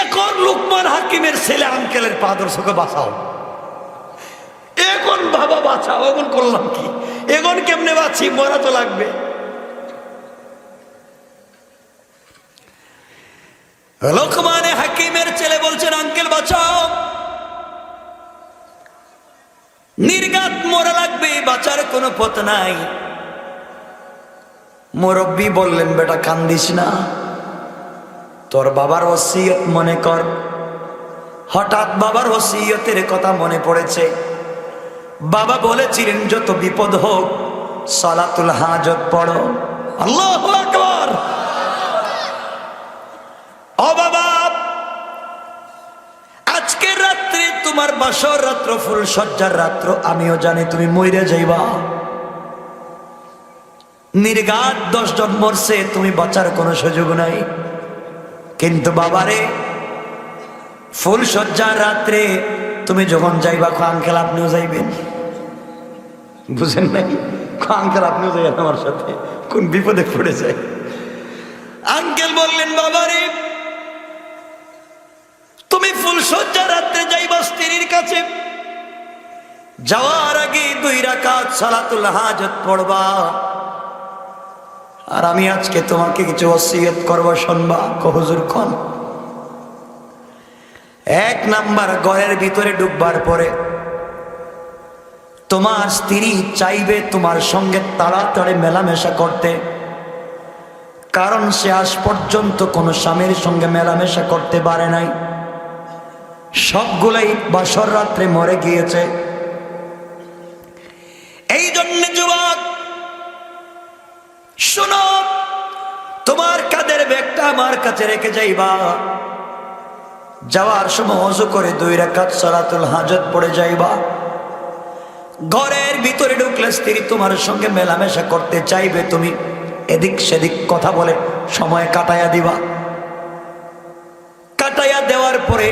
Speaker 2: এখন লোকমান হাকিমের ছেলে আঙ্কেলের পাদর্শকে বাঁচাও। এখন বাবা বাঁচাও, এখন করলাম কি, এখন কেমনে বাঁচি, মরা তো লাগবে। লোকমানে হাকিমের ছেলে বলছেন, আঙ্কেল বাঁচাও, নির্ঘাত মরা লাগবে, বাঁচার কোনো পথ নাই। মুরব্বি বললেন, বেটা কান্দিস না, তোর বাবার ওসিয়ত মনে কর। হঠাৎ বাবার ওসিয়তের কথা মনে পড়েছে। বাবা বলেছিলেন, যত বিপদ হোক সালাতুল হাজত পড়ো। আল্লাহু আকবার। ও বাবা, আজকের রাত্রে তোমার তোমার বাসর রাত্র, ফুল সজ্জার রাত্র, আমিও জানি তুমি মইরে যাইবা। নির্ঘাত 10 জন মরছে, তুমি বাঁচার কোনো সুযোগ নাই। কিন্তু বাবারে, ফুল সজ্জার রাত্রে তুমি যখন যাইবা, আঙ্কেল আপনিও যাইবেন। বুঝেন নাই? আঙ্কেল আপনিও যাইবেন আমার সাথে, কোন বিপদে পড়ে যায়। আঙ্কেল বললেন, বাবারে তুমি ফুল সজ্জার রাত্রে যাইবা স্ত্রীর কাছে, যাওয়ার আগে 2 রাকাত সালাতুল হাজত পড়বা। আর আমি আজকে তোমাকে কিছু ওসিয়ত করব, শুনবা। হুজুর কোন? 1 নাম্বার, ঘরের ভিতরে ঢুকবার পরে তোমার স্ত্রী চাইবে তোমার সঙ্গে তাড়াতাড়ি মেলামেশা করতে, কারণ সে আজ পর্যন্ত কোনো স্বামীর সঙ্গে মেলামেশা করতে পারে নাই। সবগুলাই বাসর রাত্রে মরে গিয়েছে। এই জন্য যুবক শোনো, তোমার কাঁধের ব্যাগটা আমার কাছে রেখে যাইবা। যাওয়ার সময় ওযু করে 2 রাকাত সালাতুল হাজত পড়ে যাইবা। ঘরের ভিতরে ঢুকলে স্ত্রী তোমার সঙ্গে মেলামেশা করতে চাইবে, তুমি এদিক সেদিক কথা বলে সময় কাটাইয়া দিবা। কাটাইয়া দেওয়ার পরে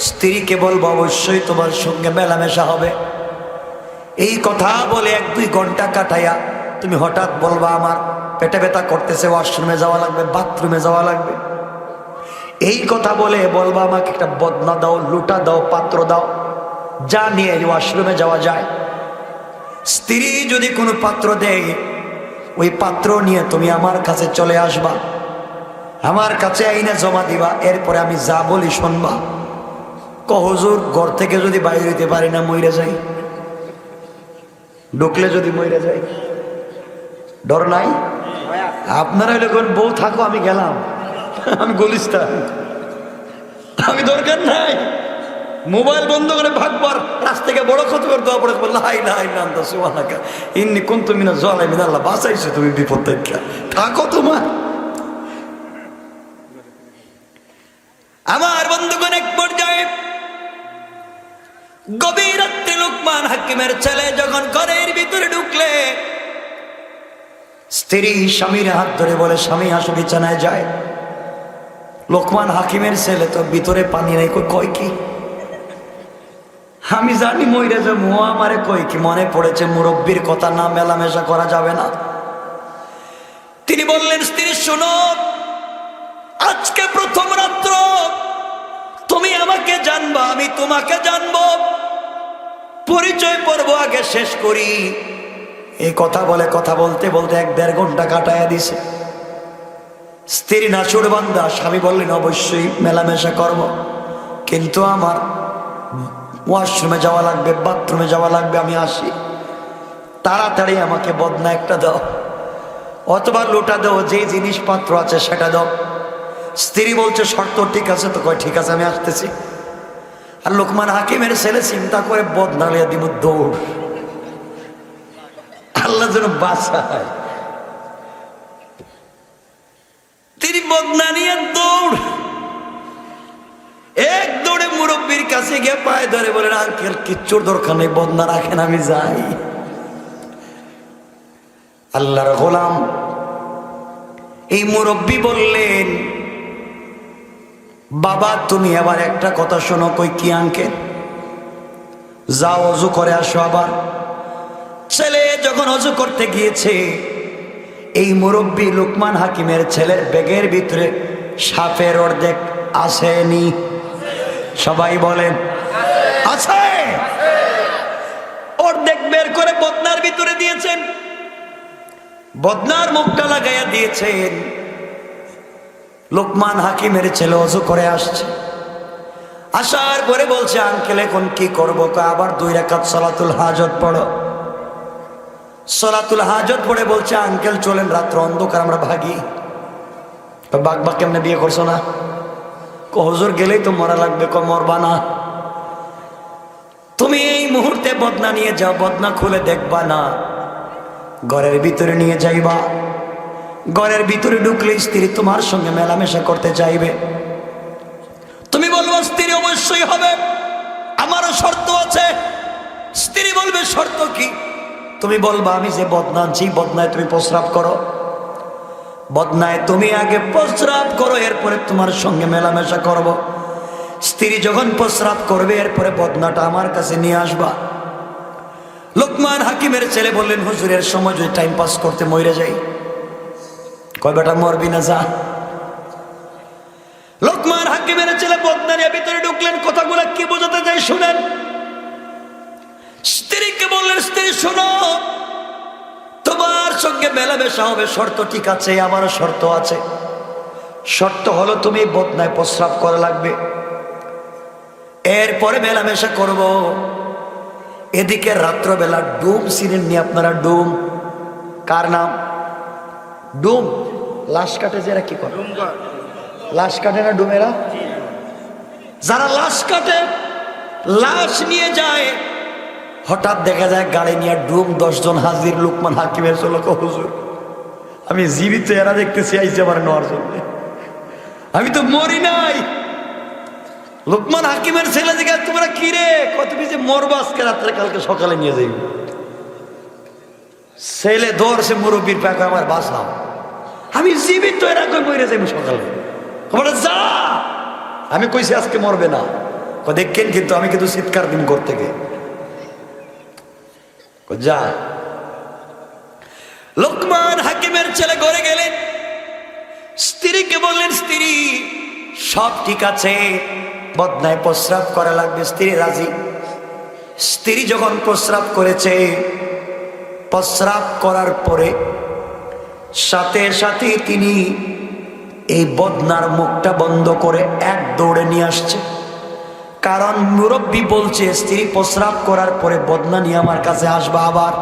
Speaker 2: স্ত্রীকে বলবো অবশ্যই তোমার সঙ্গে মেলামেশা হবে। এই কথা বলে 1-2 ঘন্টা কাটাইয়া তুমি হঠাৎ বলবা আমার পেটে ব্যথা করতেছে, ওয়াশরুমে যাওয়া লাগবে, বাথরুমে যাওয়া লাগবে। এই কথা বলে বলবা আমাকে একটা বদনা দাও, লুটা দাও, পাত্র দাও, যা নিয়ে ওয়াশরুমে যাওয়া যায়। স্ত্রী যদি কোনো পাত্র দেয়, ওই পাত্র নিয়ে তুমি আমার কাছে চলে আসবা, আমার কাছে আইনে জমা দিবা। এরপরে আমি যা বলি শুনবা। হুজুর, ঘর থেকে যদি বাইরে হইতে পারি না, মইরে যাই। ঢুকলে যদি মইরে যাই, ডর নাই? আপনারা যখন বউ থাকো, আমি গেলাম, আমি গলিস্তান, আমি দরকার নাই। মোবাইল বন্ধ করে ভাগবার রাস্তা থেকে বড় ক্ষতি করে দেওয়া পড়ে ইন্নি কোন তুমি না জল আল্লাহ বাঁচাইছো তুমি বিপদ থেকে, থাকো তোমার। আমার বন্ধুগণ, এক পর্যায়ে গভীর রাত্রে লোকমান হাকিমের ছেলে যখন ঘরের ভিতরে ঢুকলে, স্ত্রী স্বামীর হাত ধরে বলে, স্বামী আসো বিছানায় যায়। লোকমান হাকিমের ছেলে তো ভিতরে পানি নেই, কয় কি? আমি জানি মইরা যে মুয়া আমারে কই কি, মনে পড়েছে মুরব্বীর কথা, না মেলামেশা করা যাবে না। তিনি বললেন, স্ত্রী শোনো, আজকে প্রথম রাত্র, তুমি আমাকে জানবা, আমি তোমাকে জানবো, পরিচয় পর্ব আগে শেষ করি। এই কথা বলে কথা বলতে বলতে 1-1.5 ঘন্টা কাটাইয়া দিছে। স্ত্রী নাছুর বান্দা, স্বামী বললেন অবশ্যই মেলামেশা করব, কিন্তু আমার ওয়াশরুমে যাওয়া লাগবে, বাথরুমে যাওয়া লাগবে, আমি আসি, তাড়াতাড়ি আমাকে বদনা একটা দাও, অথবা লোটা দাও, যে জিনিসপত্র আছে সেটা দাও। স্ত্রী বলছে শর্ত ঠিক আছে, তো কয় ঠিক আছে, আমি আসতেছি। আর লোকমান হাকিমের ছেলে চিন্তা করে বদনা লিয়া দিব, দৌড়, আল্লাহ যেন বাঁচায়। তিনি বদনা নিয়ে দৌড়, এক দৌড়ে মুরব্বীর কাছে গিয়ে পায়ে ধরে বলেন, আঙ্কেল কিচ্ছুর দরকার নেই, বদনা রাখেন, আমি যাই। আল্লাহর গোলাম এই মুরব্বী বললেন, বাবা তুমি আবার একটা কথা শোনো। কই কি আঙ্কেল? যাও অজু করে আসো। আবার ছেলে যখন অজু করতে গিয়েছে, এই মুরব্বী লোকমান হাকিমের ছেলের ব্যাগের ভিতরে সাপের অর্ধেক আসেনি? সবাই বলেন আছে। অর্ধেক বের করে বদনার ভিতরে দিয়েছেন, বদনার মুখটা লাগাইয়া দিয়েছেন। লোকমান হাকিমের ছেলে অজু করে আসছে, আসার পরে বলছে, আঙ্কেল এখন কি করবো? আবার 2 রাকাত সালাতুল হাজত পড়ো। সালাতুল হাজত পড়ে বলছে, আঙ্কেল চলেন, রাত্র অন্ধকার, আমরা ভাগি। বাঘ কেমনে বিয়ে করছো না? হুজুর গেলেই তো মরা লাগবে। মরবা না, তুমি এই মুহূর্তে বদনা নিয়ে যাও, বদনা খুলে দেখবা না, ঘরের ভিতরে নিয়ে যাইবা। ঘরের ভিতরে ঢুকলে স্ত্রী তোমার সঙ্গে মেলামেশা করতে চাইবে, তুমি বলবো স্ত্রী অবশ্যই হবে, আমারও শর্ত আছে। স্ত্রী বলবে শর্ত কি? তুমি বলবা আমি যে বদনা আনছি বদনায় তুমি প্রস্রাব করো, বদনায় তুমি আগে প্রস্রাব করো, এরপরে তোমার সঙ্গে মেলামেশা করব। স্ত্রী যখন প্রস্রাব করবে এরপরে বদনাটা আমার কাছে নিয়ে আসবা। লোকমান হাকিমের ছেলে বললেন হুজুরের সময় যদি টাইম পাস করতে মরে যাই। কয় বেটা মরবি না যা। লোকমান হাকিমের ছেলে বদনা নিয়ে ভিতরে ঢুকলেন। কথাগুলো কি বোঝাতে চাই শুনেন। স্ত্রীকে বললেন স্ত্রী শোনো, তোমার সঙ্গে মেলামেশা হবে, শর্ত ঠিক আছে, আমারও শর্ত আছে। শর্ত হলো তুমি বদনায় প্রস্রাব করা লাগবে, এরপরে মেলামেশা করব। এদিকে রাত্রবেলা ডুম সিনেন নি আপনারা? ডুম কার নাম? ডুম লাশ কাটে যারা কি করে? লাশ কাটে না ডুমেরা? যারা লাশ কাটে, লাশ নিয়ে যায়, হঠাৎ দেখা যায় গাড়ি নিয়ে ডুম 10 জন হাজির। লোকমান হাকিমের চলো হুজুর আমি জীবিত, এরা দেখতেছি আইসে আমার নেওয়ার জন্য, আমি তো মরি নাই। লোকমান হাকিমের ছেলে দিকে তোমরা কি রে? কত যে মরবো আজকে রাত্রে, কালকে সকালে নিয়ে যাইব। ছেলে ধরছে মুরব্বীর প্যাকে, আমার বাঁচলাম, আমি জীবিত, এরা কই মরে যাইব সকালে। যা, আমি কইছি আজকে মরবে না। দেখেন কিন্তু আমি কিন্তু চিৎকার দিন ঘর থেকে যা। লোকমান হাকিমের ছেলে ঘরে গেলেন, স্ত্রীকে বললেন স্ত্রী সব ঠিক আছে, বদনায় প্রস্রাব করা লাগবে। স্ত্রী রাজি। স্ত্রী যখন প্রস্রাব করেছে, প্রস্রাব করার পরে সাথে সাথে তিনি এই বদনার মুখটা বন্ধ করে এক দৌড়ে নিয়ে আসছে। কারণ মুরব্বী বলছে স্ত্রী প্রস্রাব করার পরে বদনা নিয়ে আমার কাছে আসবা আবার।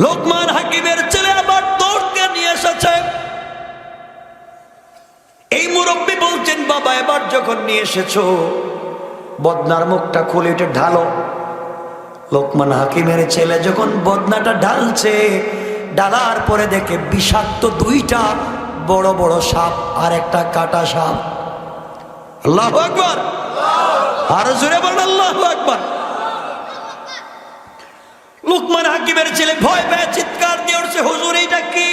Speaker 2: লোকমান হাকিমের ছেলে আবার দৌড়তে নিয়ে এসেছে। এই মুরব্বী বলছেন বাবা এবার যখন নিয়ে এসেছো বদনার মুখটা খুলে এটা ঢালো। লোকমান হাকিমের ছেলে যখন বদনাটা ঢালছে, ঢালার পরে দেখে বিষাক্ত 2টা বড় বড় সাপ আর একটা কাটা সাপ। আল্লাহু আকবার, আর জোরে বলেন আল্লাহু আকবার। লোকমান হাকিমের ছেলে ভয় পেয়ে চিৎকার দিয়ে উঠছে হুজুর এইটা কি?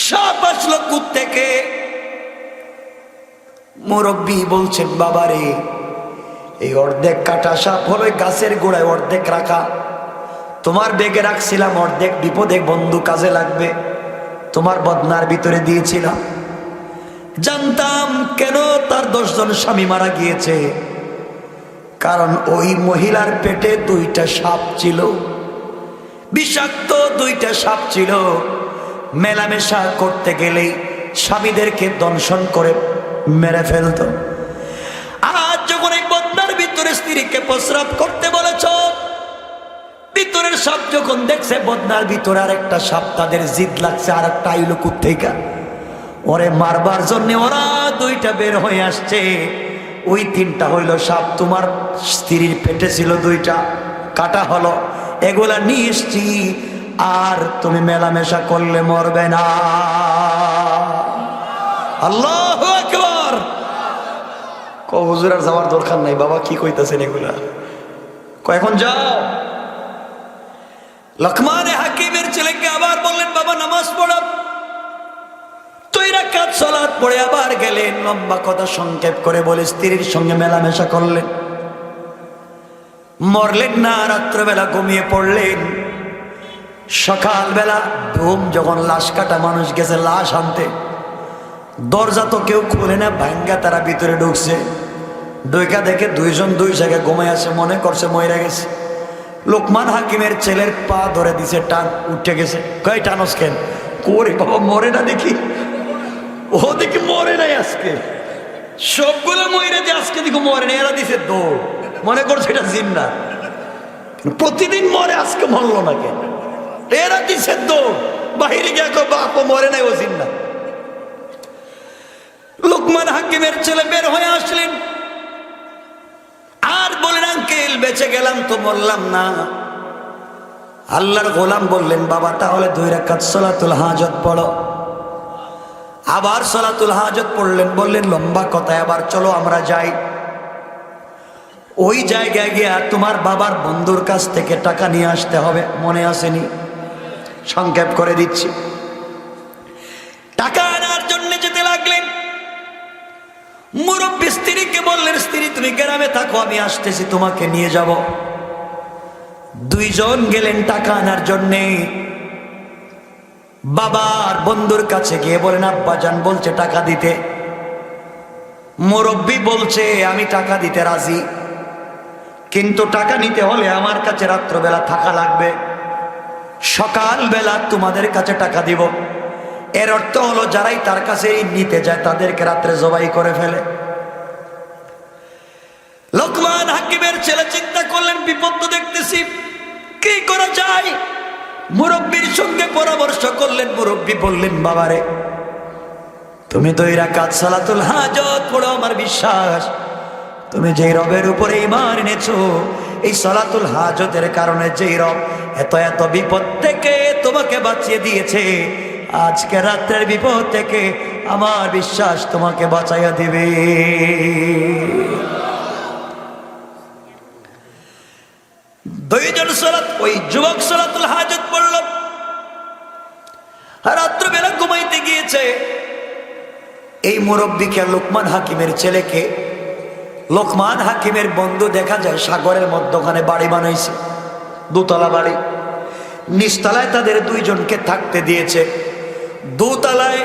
Speaker 2: সাপ আসলো কোত্থেকে? মুরব্বী বলছেন বাবারে এই অর্ধেক কাটা সাপ হলো গাছের গোড়ায় অর্ধেক রাখা, তোমার বেগে রাখছিলাম, অর্ধেক বিপদে বন্ধু কাজে লাগবে, তোমার বদনার ভিতরে দিয়েছিলাম। জানতাম কেন তার 10 জন স্বামী মারা গিয়েছে, কারণ ওই মহিলার পেটে 2টা সাপ ছিল, বিষাক্ত 2টা সাপ ছিল। মেলামেশা করতে গেলেই স্বামীদেরকে দংশন করে মেরে ফেলত। আজ যখন এই বদনার ভিতরে স্ত্রীকে প্রস্রাব করতে বলেছ, ভিতরের সাপ যখন দেখছে বদনার ভিতরে আরেকটা সাপ, তাদের জিদ লাগছে আর একটা আইলো কোত্থেকে, ওরে মারবার জন্য ওরা 2টা বের হয়ে আসছে। ওই 3টা হইল সাপ, তোমার স্ত্রীর পেটে ছিল 2টা, কাটা হলো, এগুলা নিয়ে এসছি, আর তুমি মেলামেশা করলে মরবে না। আল্লাহু আকবার। হুজুর আর যাওয়ার দরকার নাই বাবা, কি কইতাছেন এগুলা? এখন যাও। লোকমান হাকিমের ছেলেকে আবার বললেন বাবা নামাজ পড়ো। 2 রাকাত সালাত পড়ে আবার গেলেন। লম্বা কথা সংক্ষেপ করে বলে স্ত্রীর সঙ্গে মেলামেশা করলেন, মরলেন না। রাত্রবেলা ঘুমিয়ে পড়লেন। সকালবেলা ধুম যখন লাশ কাটা মানুষ গেছে লাশ আনতে, দরজা তো কেউ খুলে না, ভাঙ্গা তারা ভিতরে ঢুকছে। ঢুকা দেখে 2 জন 2 জায়গায় ঘুমাই আছে, মনে করছে মরে গেছে। লোকমান হাকিমের ছেলের পা ধরে দিছে, টান উঠে গেছে। কয় টানস কেন? করে বাবা মরে না দেখি। ও দেখি মরে নাই আজকে, সবগুলো মরে যে আজকে দেখি মরে নাই। এরা দিছে দৌড়, মনে করছে এটা জিন্নাত, প্রতিদিন মরে, আজকে মরলো না কেন? এরা দিছে দৌড়, বাহিরে গিয়ে বাপ মরে নাই, ও জিন্নাত। লোকমান হাকিমের ছেলে বের হয়ে আসলেন আর বলেন আঙ্কেল বেঁচে গেলাম তো মরলাম না। আল্লাহর গোলাম বললেন বাবা তাহলে 2 রাকাত সালাতুল হাজত পড়ো। আবার সালাতুল হাজত পড়লেন, বললেন লম্বা কথা, আবার চলো আমরা যাই। ওই জায়গায় গিয়া তোমার বাবার বন্ধুর কাছ থেকে টাকা নিয়ে আসতে হবে, মনে আসেনি? সংক্ষেপ করে দিচ্ছি। টাকা আনার জন্য যেতে লাগলেন। মুরব্বী স্ত্রীকে বললেন, স্ত্রী তুমি গ্রামে থাকো, আমি আসতেছি, তোমাকে নিয়ে যাব। দুইজন গেলেন টাকা আনার জন্যে। বাবার বন্ধুর কাছে গিয়ে বলেন, আব্বাজান বলছে টাকা দিতে। মুরব্বী বলছে আমি টাকা দিতে রাজি, কিন্তু টাকা নিতে হলে আমার কাছে রাত্রবেলা থাকা লাগবে, সকালবেলা তোমাদের কাছে টাকা দিব। এর অর্থ হলো যারাই তার কাছে নিতে যায় তাদেরকে রাত্রে জবাই করে ফেলে। লোকমান হাকিমের ছেলে চিন্তা করলেন, বিপদ তো দেখতেছি, কি করা যায়? মুরব্বীর সঙ্গে পরামর্শ করলেন। মুরব্বী বললেন, বাবারে তুমি 2 রাকাত সালাতুল হাজত পড়ো, আমার বিশ্বাস তুমি যেই রবের উপরে ঈমান এনেছো, এই সালাতুল হাজতের কারণে যেই রব এত এত বিপদ থেকে তোমাকে বাঁচিয়ে দিয়েছে, আজকে রাত্রের বিপদ থেকে আমার বিশ্বাস তোমাকে বাঁচাইয়া দিবে। দুইজন সালাত, ওই যুবক সালাতুল হাজত পড়ল। রাত্রবেলা ঘুমাইতে গিয়েছে। এই মুরব্বীকে, লোকমান হাকিমের ছেলেকে, লোকমান হাকিমের বন্ধু দেখা যায় সাগরের মধ্যখানে বাড়ি বানাইছে, 2 তলা বাড়ি। নিচতলায় তাদের দুইজনকে থাকতে দিয়েছে। 2 তলায়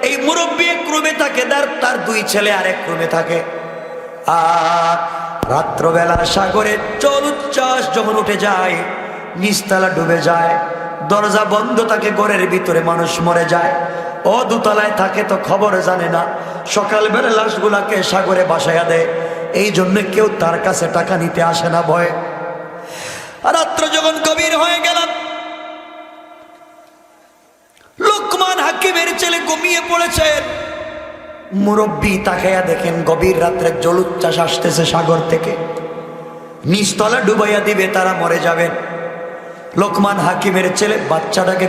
Speaker 2: এই মুরব্বী এক রুমে থাকে, তার 2 ছেলে আরেক রুমে থাকে। আর রাত্রবেলা সাগরের জল উচ্ছ্বাস যখন উঠে যায়, নিচতলা ডুবে যায়, দরজা বন্ধ থাকে, ঘরের ভিতরে মানুষ মরে যায়। ও 2 তলায় থাকে তো খবর জানে না, সকালবেলা লাশগুলাকে সাগরে ভাসাইয়া দেয়। এই জন্য কেউ তার কাছে টাকা নিতে আসে না ভয়ে। রাত্র যখন গভীর হয়ে গেল, লোকমান হাকিমের ছেলে ঘুমিয়ে পড়েছে। মুরব্বী তাকাইয়া দেখেন গভীর রাত্রে জলোচ্ছ্বাস আসতেছে সাগর থেকে, নিচতলা ডুবাইয়া দিবে, তারা মরে যাবেন। লোকমান হাকিমের ছেলে বাচ্চাটাকে,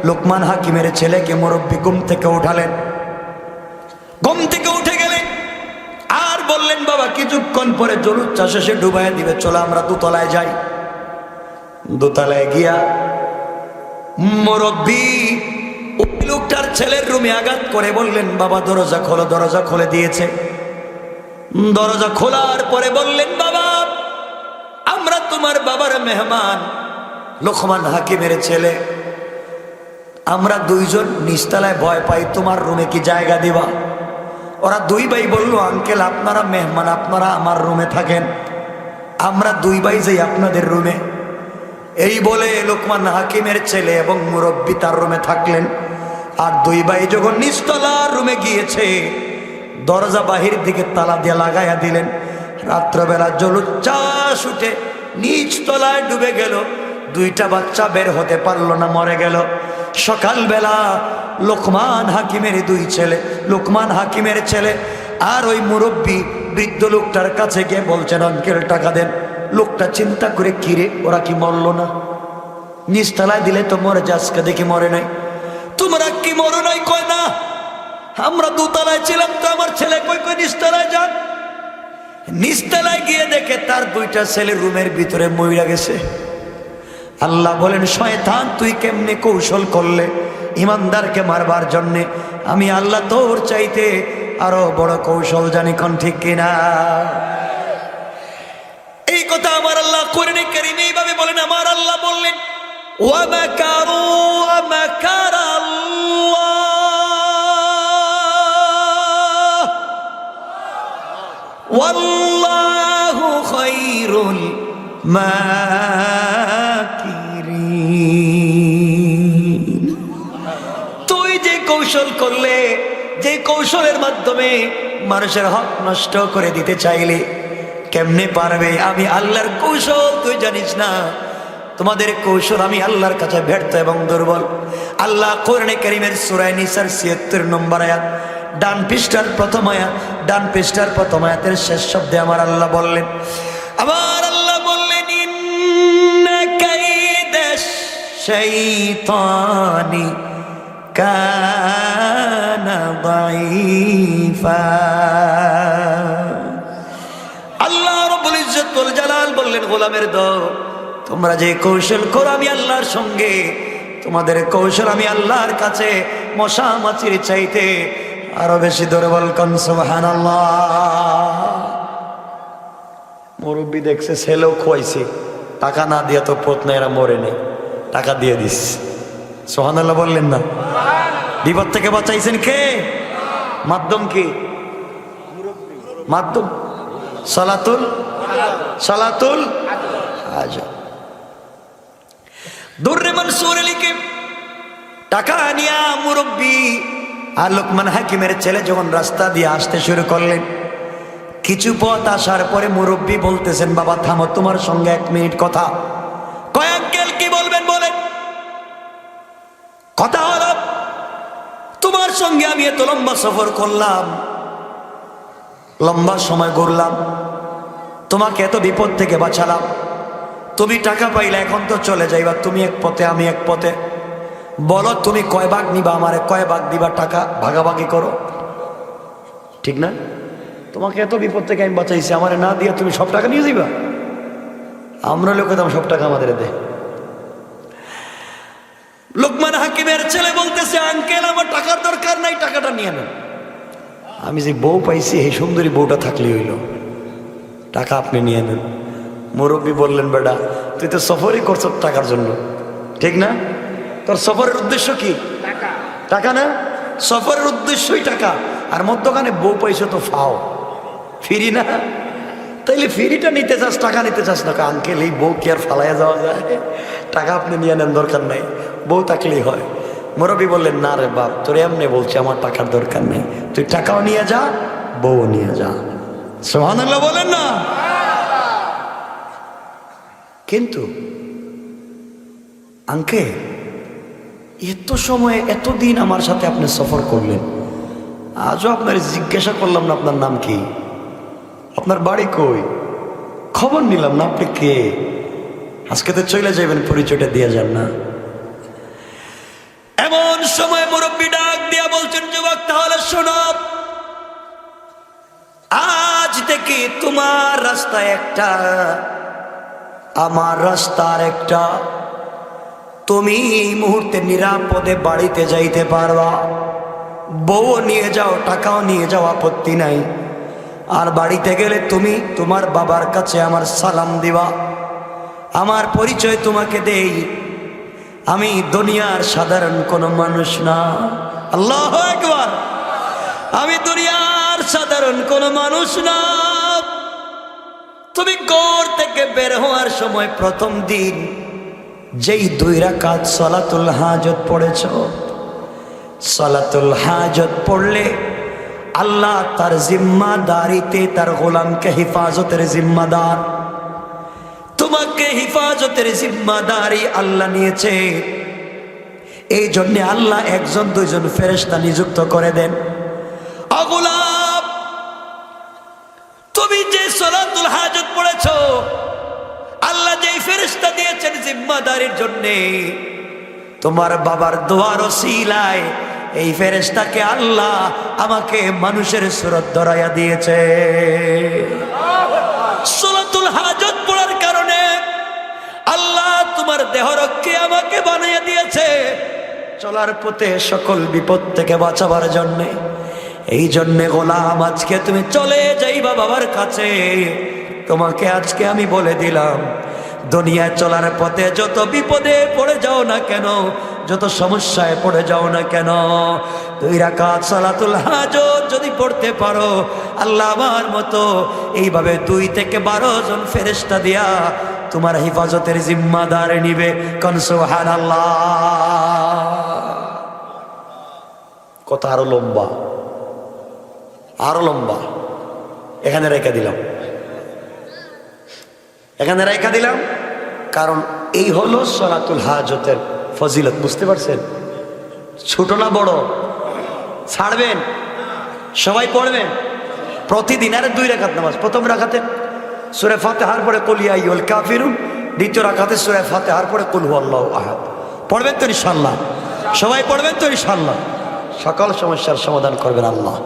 Speaker 2: লোকমান হাকিমের ছেলেকে মুরব্বী ঘুম থেকে উঠালেন। ঘুম থেকে উঠে গেলেন আর বললেন, বাবা কিছুক্ষণ পরে জলোচ্ছ্বাস এসে ডুবাইয়া দিবে, চলো আমরা 2 তলায় যাই। 2 তলায় গিয়া মুরব্বী ওই লোকটার ছেলের রুমে আঘাত করে বললেন, বাবা দরজা খোলো। দরজা খুলে দিয়েছে। দরজা খোলার পরে বললেন, বাবা আমরা তোমার বাবার মেহমান। লোকমান হাকিমের ছেলে, আমরা 2 জন নিচতলায় ভয় পাই, তোমার রুমে কি জায়গা দিবা? ওরা 2 ভাই বলল, আঙ্কেল আপনারা মেহমান, আপনারা আমার রুমে থাকেন, আমরা 2 ভাই যাই আপনাদের রুমে। এই বলে লোকমান হাকিমের ছেলে এবং মুরব্বী তার রুমে থাকলেন। আর 2 ভাই যখন নিচতলার রুমে গিয়েছে, দরজা বাহির দিকে তালা দিয়ে লাগাইয়া দিলেন। রাত্রবেলা জলোচ্ছ্বাস উঠে নিচতলায় ডুবে গেল। 2টা বাচ্চা বের হতে পারলো না, মরে গেল। সকালবেলা লোকমান হাকিমের 2 ছেলে, লোকমান হাকিমের ছেলে আর ওই মুরব্বী বৃদ্ধ লোকটার কাছে গিয়ে বলছেন, আঙ্কেল টাকা দেন। লোকটা চিন্তা করে, কিরে ওরা কি মরলো না? নিচতলায় দিলে তো মরে যায়, আজকে দেখি মরে নাই। তোমরা কি মরো নাই? কয় না, আমরা 2 তলায় ছিলাম তো, আমার ছেলে কই নিচতলায় যান। নিচতলায় গিয়ে দেখে তার 2টা ছেলে রুমের ভিতরে মইরা গেছে। আল্লাহ বলেন, শয়তান তুই কেমনে কৌশল করলে ইমানদারকে মারবার জন্যে? আমি আল্লাহ তোর চাইতে আরো বড় কৌশল জানি, কোন ঠিক কিনা? এই কথা আমার আল্লাহ কোরআনে কারীমে এইভাবে বলেন। আমার আল্লাহ বললেন, ওয়া মাকারু ওয়া মাকারাল্লাহ ওয়াল্লাহু খায়রুল মাকিরিন। তুই যে কৌশল করলে, যে কৌশলের মাধ্যমে মানুষের হক নষ্ট করে দিতে চাইলে, কেমনে পারবে? আমি আল্লাহর কৌশল তুই জানিস না। তোমাদের কৌশল আমি আল্লাহর কাছে ব্যর্থ এবং দুর্বল। আল্লাহ কোরআনে কারীমের সূরা নিসার ৭৬ নম্বর আয়াত, ডান পৃষ্ঠার প্রথম আয়াত, ডান পৃষ্ঠার প্রথম আয়াতের শেষ শব্দে আমার আল্লাহ বললেন, আমার আল্লাহ বললেন, ইন্না কাইদাশ শাইতানি কানা দাঈফা। আল্লাহ রাব্বুল ইজ্জত বলেন, বললেন, গোলামের দল, তোমরা যে কৌশল করো আমি আল্লাহর সঙ্গে, তোমাদের কৌশল আমি আল্লাহর কাছে মশা মাছির চাইতে আরো বেশি ধরে বলকন সুবহানাল্লাহ। মুরব্বী দেখছে ছেলেও খোয়াইছে, টাকা না দিয়ে তো পথ না, এরা মরে নেই, টাকা দিয়ে দিস। সুবহানাল্লাহ বললেন না? বিপদ থেকে বাঁচাইছেন কে? মাধ্যম কি? মাধ্যম সালাতুল হাজত। দুররে মনসুর আলীকে টাকা নিয়া মুরব্বী আর লোকমান হাকিমের ছেলে যখন রাস্তা দিয়ে আসতে শুরু করলেন, কিছু পথ আসার পরে মুরব্বী বলতেছেন, বাবা থামো, তোমার সঙ্গে 1 মিনিট কথা। কয় আঙ্কেল কি বলবেন বলেন? কথা হলো, তোমার সঙ্গে আমি এত লম্বা সফর করলাম, লম্বা সময় ঘুরলাম, তোমাকে এত বিপদ থেকে বাঁচালাম, তুমি টাকা পাইলে এখন তো চলে যাইবা, তুমি এক পথে আমি এক পথে, বলো তুমি কয় ভাগ নিবা, আমারে কয় ভাগ দিবা, টাকা ভাগাভাগি করো, ঠিক না? তোমাকে এত বিপদ থেকে আমি বাঁচাইছি, আমারে না দিয়ে তুমি সব টাকা নিয়ে যাইবা? আমরা লোকে দাম সব টাকা আমাদের দে। লোকমান হাকিমের ছেলে বলতেছে, আঙ্কেল আমার টাকার দরকার নাই, টাকাটা নিয়ে নেন, আমি যে বউ পাইছি এই সুন্দরী বউটা থাকলে হইল, টাকা আপনি নিয়ে নেন। মুরব্বী বললেন, বেটা তুই তো সফরই করছ টাকার জন্য, ঠিক না? তোর সফরের উদ্দেশ্য কি? টাকা না? সফরের উদ্দেশ্যই টাকা, আর মধ্যখানে বউ পাইছো তো ফাও, ফিরি না? তাইলে ফিরিটা নিতে চাস, টাকা নিতে চাস না? আঙ্কেল এই বউ কি আর ফালাইয়া যাওয়া যায়? টাকা আপনি নিয়ে নেন, দরকার নাই, বউ থাকলেই হয়। মুরব্বী বললেন, না রে বাপ, তোর এমনি বলছি, আমার টাকার দরকার নেই, তুই টাকাও নিয়ে যা, বউ নিয়ে যা। সুবহানাল্লাহ বলেন না? কিন্তু আঙ্কেল এত সময় এতদিন আমার সাথে আপনি সফর করলেন, আজও আপনার জিজ্ঞাসা করলাম না আপনার নাম কি, আপনার বাড়ি কই, খবর নিলাম না, আপনি কে? আজকে তো চলে যাবেন, পরিচয়টা দিয়ে যান না। এমন সময় মুরব্বী ডাক দিয়া বলছেন, যুবক তাহলে শোনো, আজ থেকে তোমার রাস্তা একটা, আমার রাস্তার একটা, তুমি মুহূর্তে নিরাপদে বাড়িতে যাইতে পারবা, বউ নিয়ে যাও, টাকাও নিয়ে যাও, আপত্তি নাই। আর বাড়িতে গেলে তুমি তোমার বাবার কাছে আমার সালাম দিবা, আমার পরিচয় তোমাকে দেই, আমি দুনিয়ার সাধারণ কোনো মানুষ না। আল্লাহু আকবার। আমি দুনিয়ার সাধারণ কোনো মানুষ না। তুমি ঘর থেকে বের হওয়ার সময় প্রথম দিন যেই 2 রাকাত সালাতুল হাজত পড়েছ, সালাতুল হাজত পড়লে আল্লাহ তার জিম্মাদারিতে তার গোলামকে হিফাজতের জিম্মাদার, তোমাকে হিফাজতের জিম্মাদারি আল্লাহ নিয়েছে। এই জন্য আল্লাহ 1-2 ফেরেশতা নিযুক্ত করে দেন। ও গোলাম, তুমি যে সালাতুল হাজত পড়েছ, আল্লাহ যেই ফেরেশতা দিয়েছেন জিম্মাদারির জন্য, তোমার বাবার দোয়ার ওসিলায় এই ফেরেশতাকে আল্লাহ আমাকে মানুষের সুরত ধরাইয়া দিয়েছে। সালাতুল হাজত পড়ার কারণে আল্লাহ তোমার দেহরক্ষে আমাকে বানিয়ে দিয়েছে, চলার পথে সকল বিপদ থেকে বাঁচাবার জন্যে। এই জন্যে গোলাম, আজকে তুমি চলে যাইবা বাবার কাছে, তোমাকে আজকে আমি বলে দিলাম, দুনিয়ায় চলার পথে যত বিপদে পড়ে যাও না কেন, যত সমস্যায় পড়ে যাও না কেন, 2 রাকাত সালাতুল হাজত যদি পড়তে পারো, আল্লাহ আমার মতো এইভাবে 2 থেকে 12 জন ফেরেশতা দিয়া তোমার হিফাজতের জিম্মাদার নিবে। কোন সুবহানাল্লাহ। কথা আরো লম্বা, আরো লম্বা, এখানে রেখে দিলাম, এখানে রেখে দিলাম, কারণ এই হলো সালাতুল হাজতের ফজিলত। বুঝতে পারছেন? ছোট না বড়? ছাড়বেন? সবাই পড়বেন প্রতিদিন। আরে 2 রাকাত নামাজ, প্রথম রাকাতে সূরা ফাতিহার পরে কুল ইয়া আইয়ুল কাফিরুন, দ্বিতীয় রাকাতে সূরা ফাতিহার পরে কুল হুয়াল্লাহু আহাদ। পড়বেন তো ইনশাআল্লাহ? সবাই পড়বেন তো ইনশাআল্লাহ? সকল সমস্যার সমাধান করবেন আল্লাহ।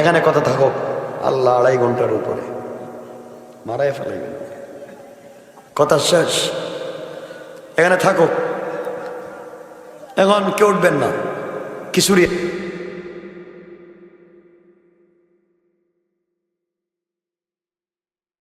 Speaker 2: এখানে কথা থাকুক, আল্লাহ 2.5 ঘন্টার উপরে মারাই ফেলাইবেন। কথা শেষ, এখানে থাকো, এখন কেউ উঠবেন না, কিশোরী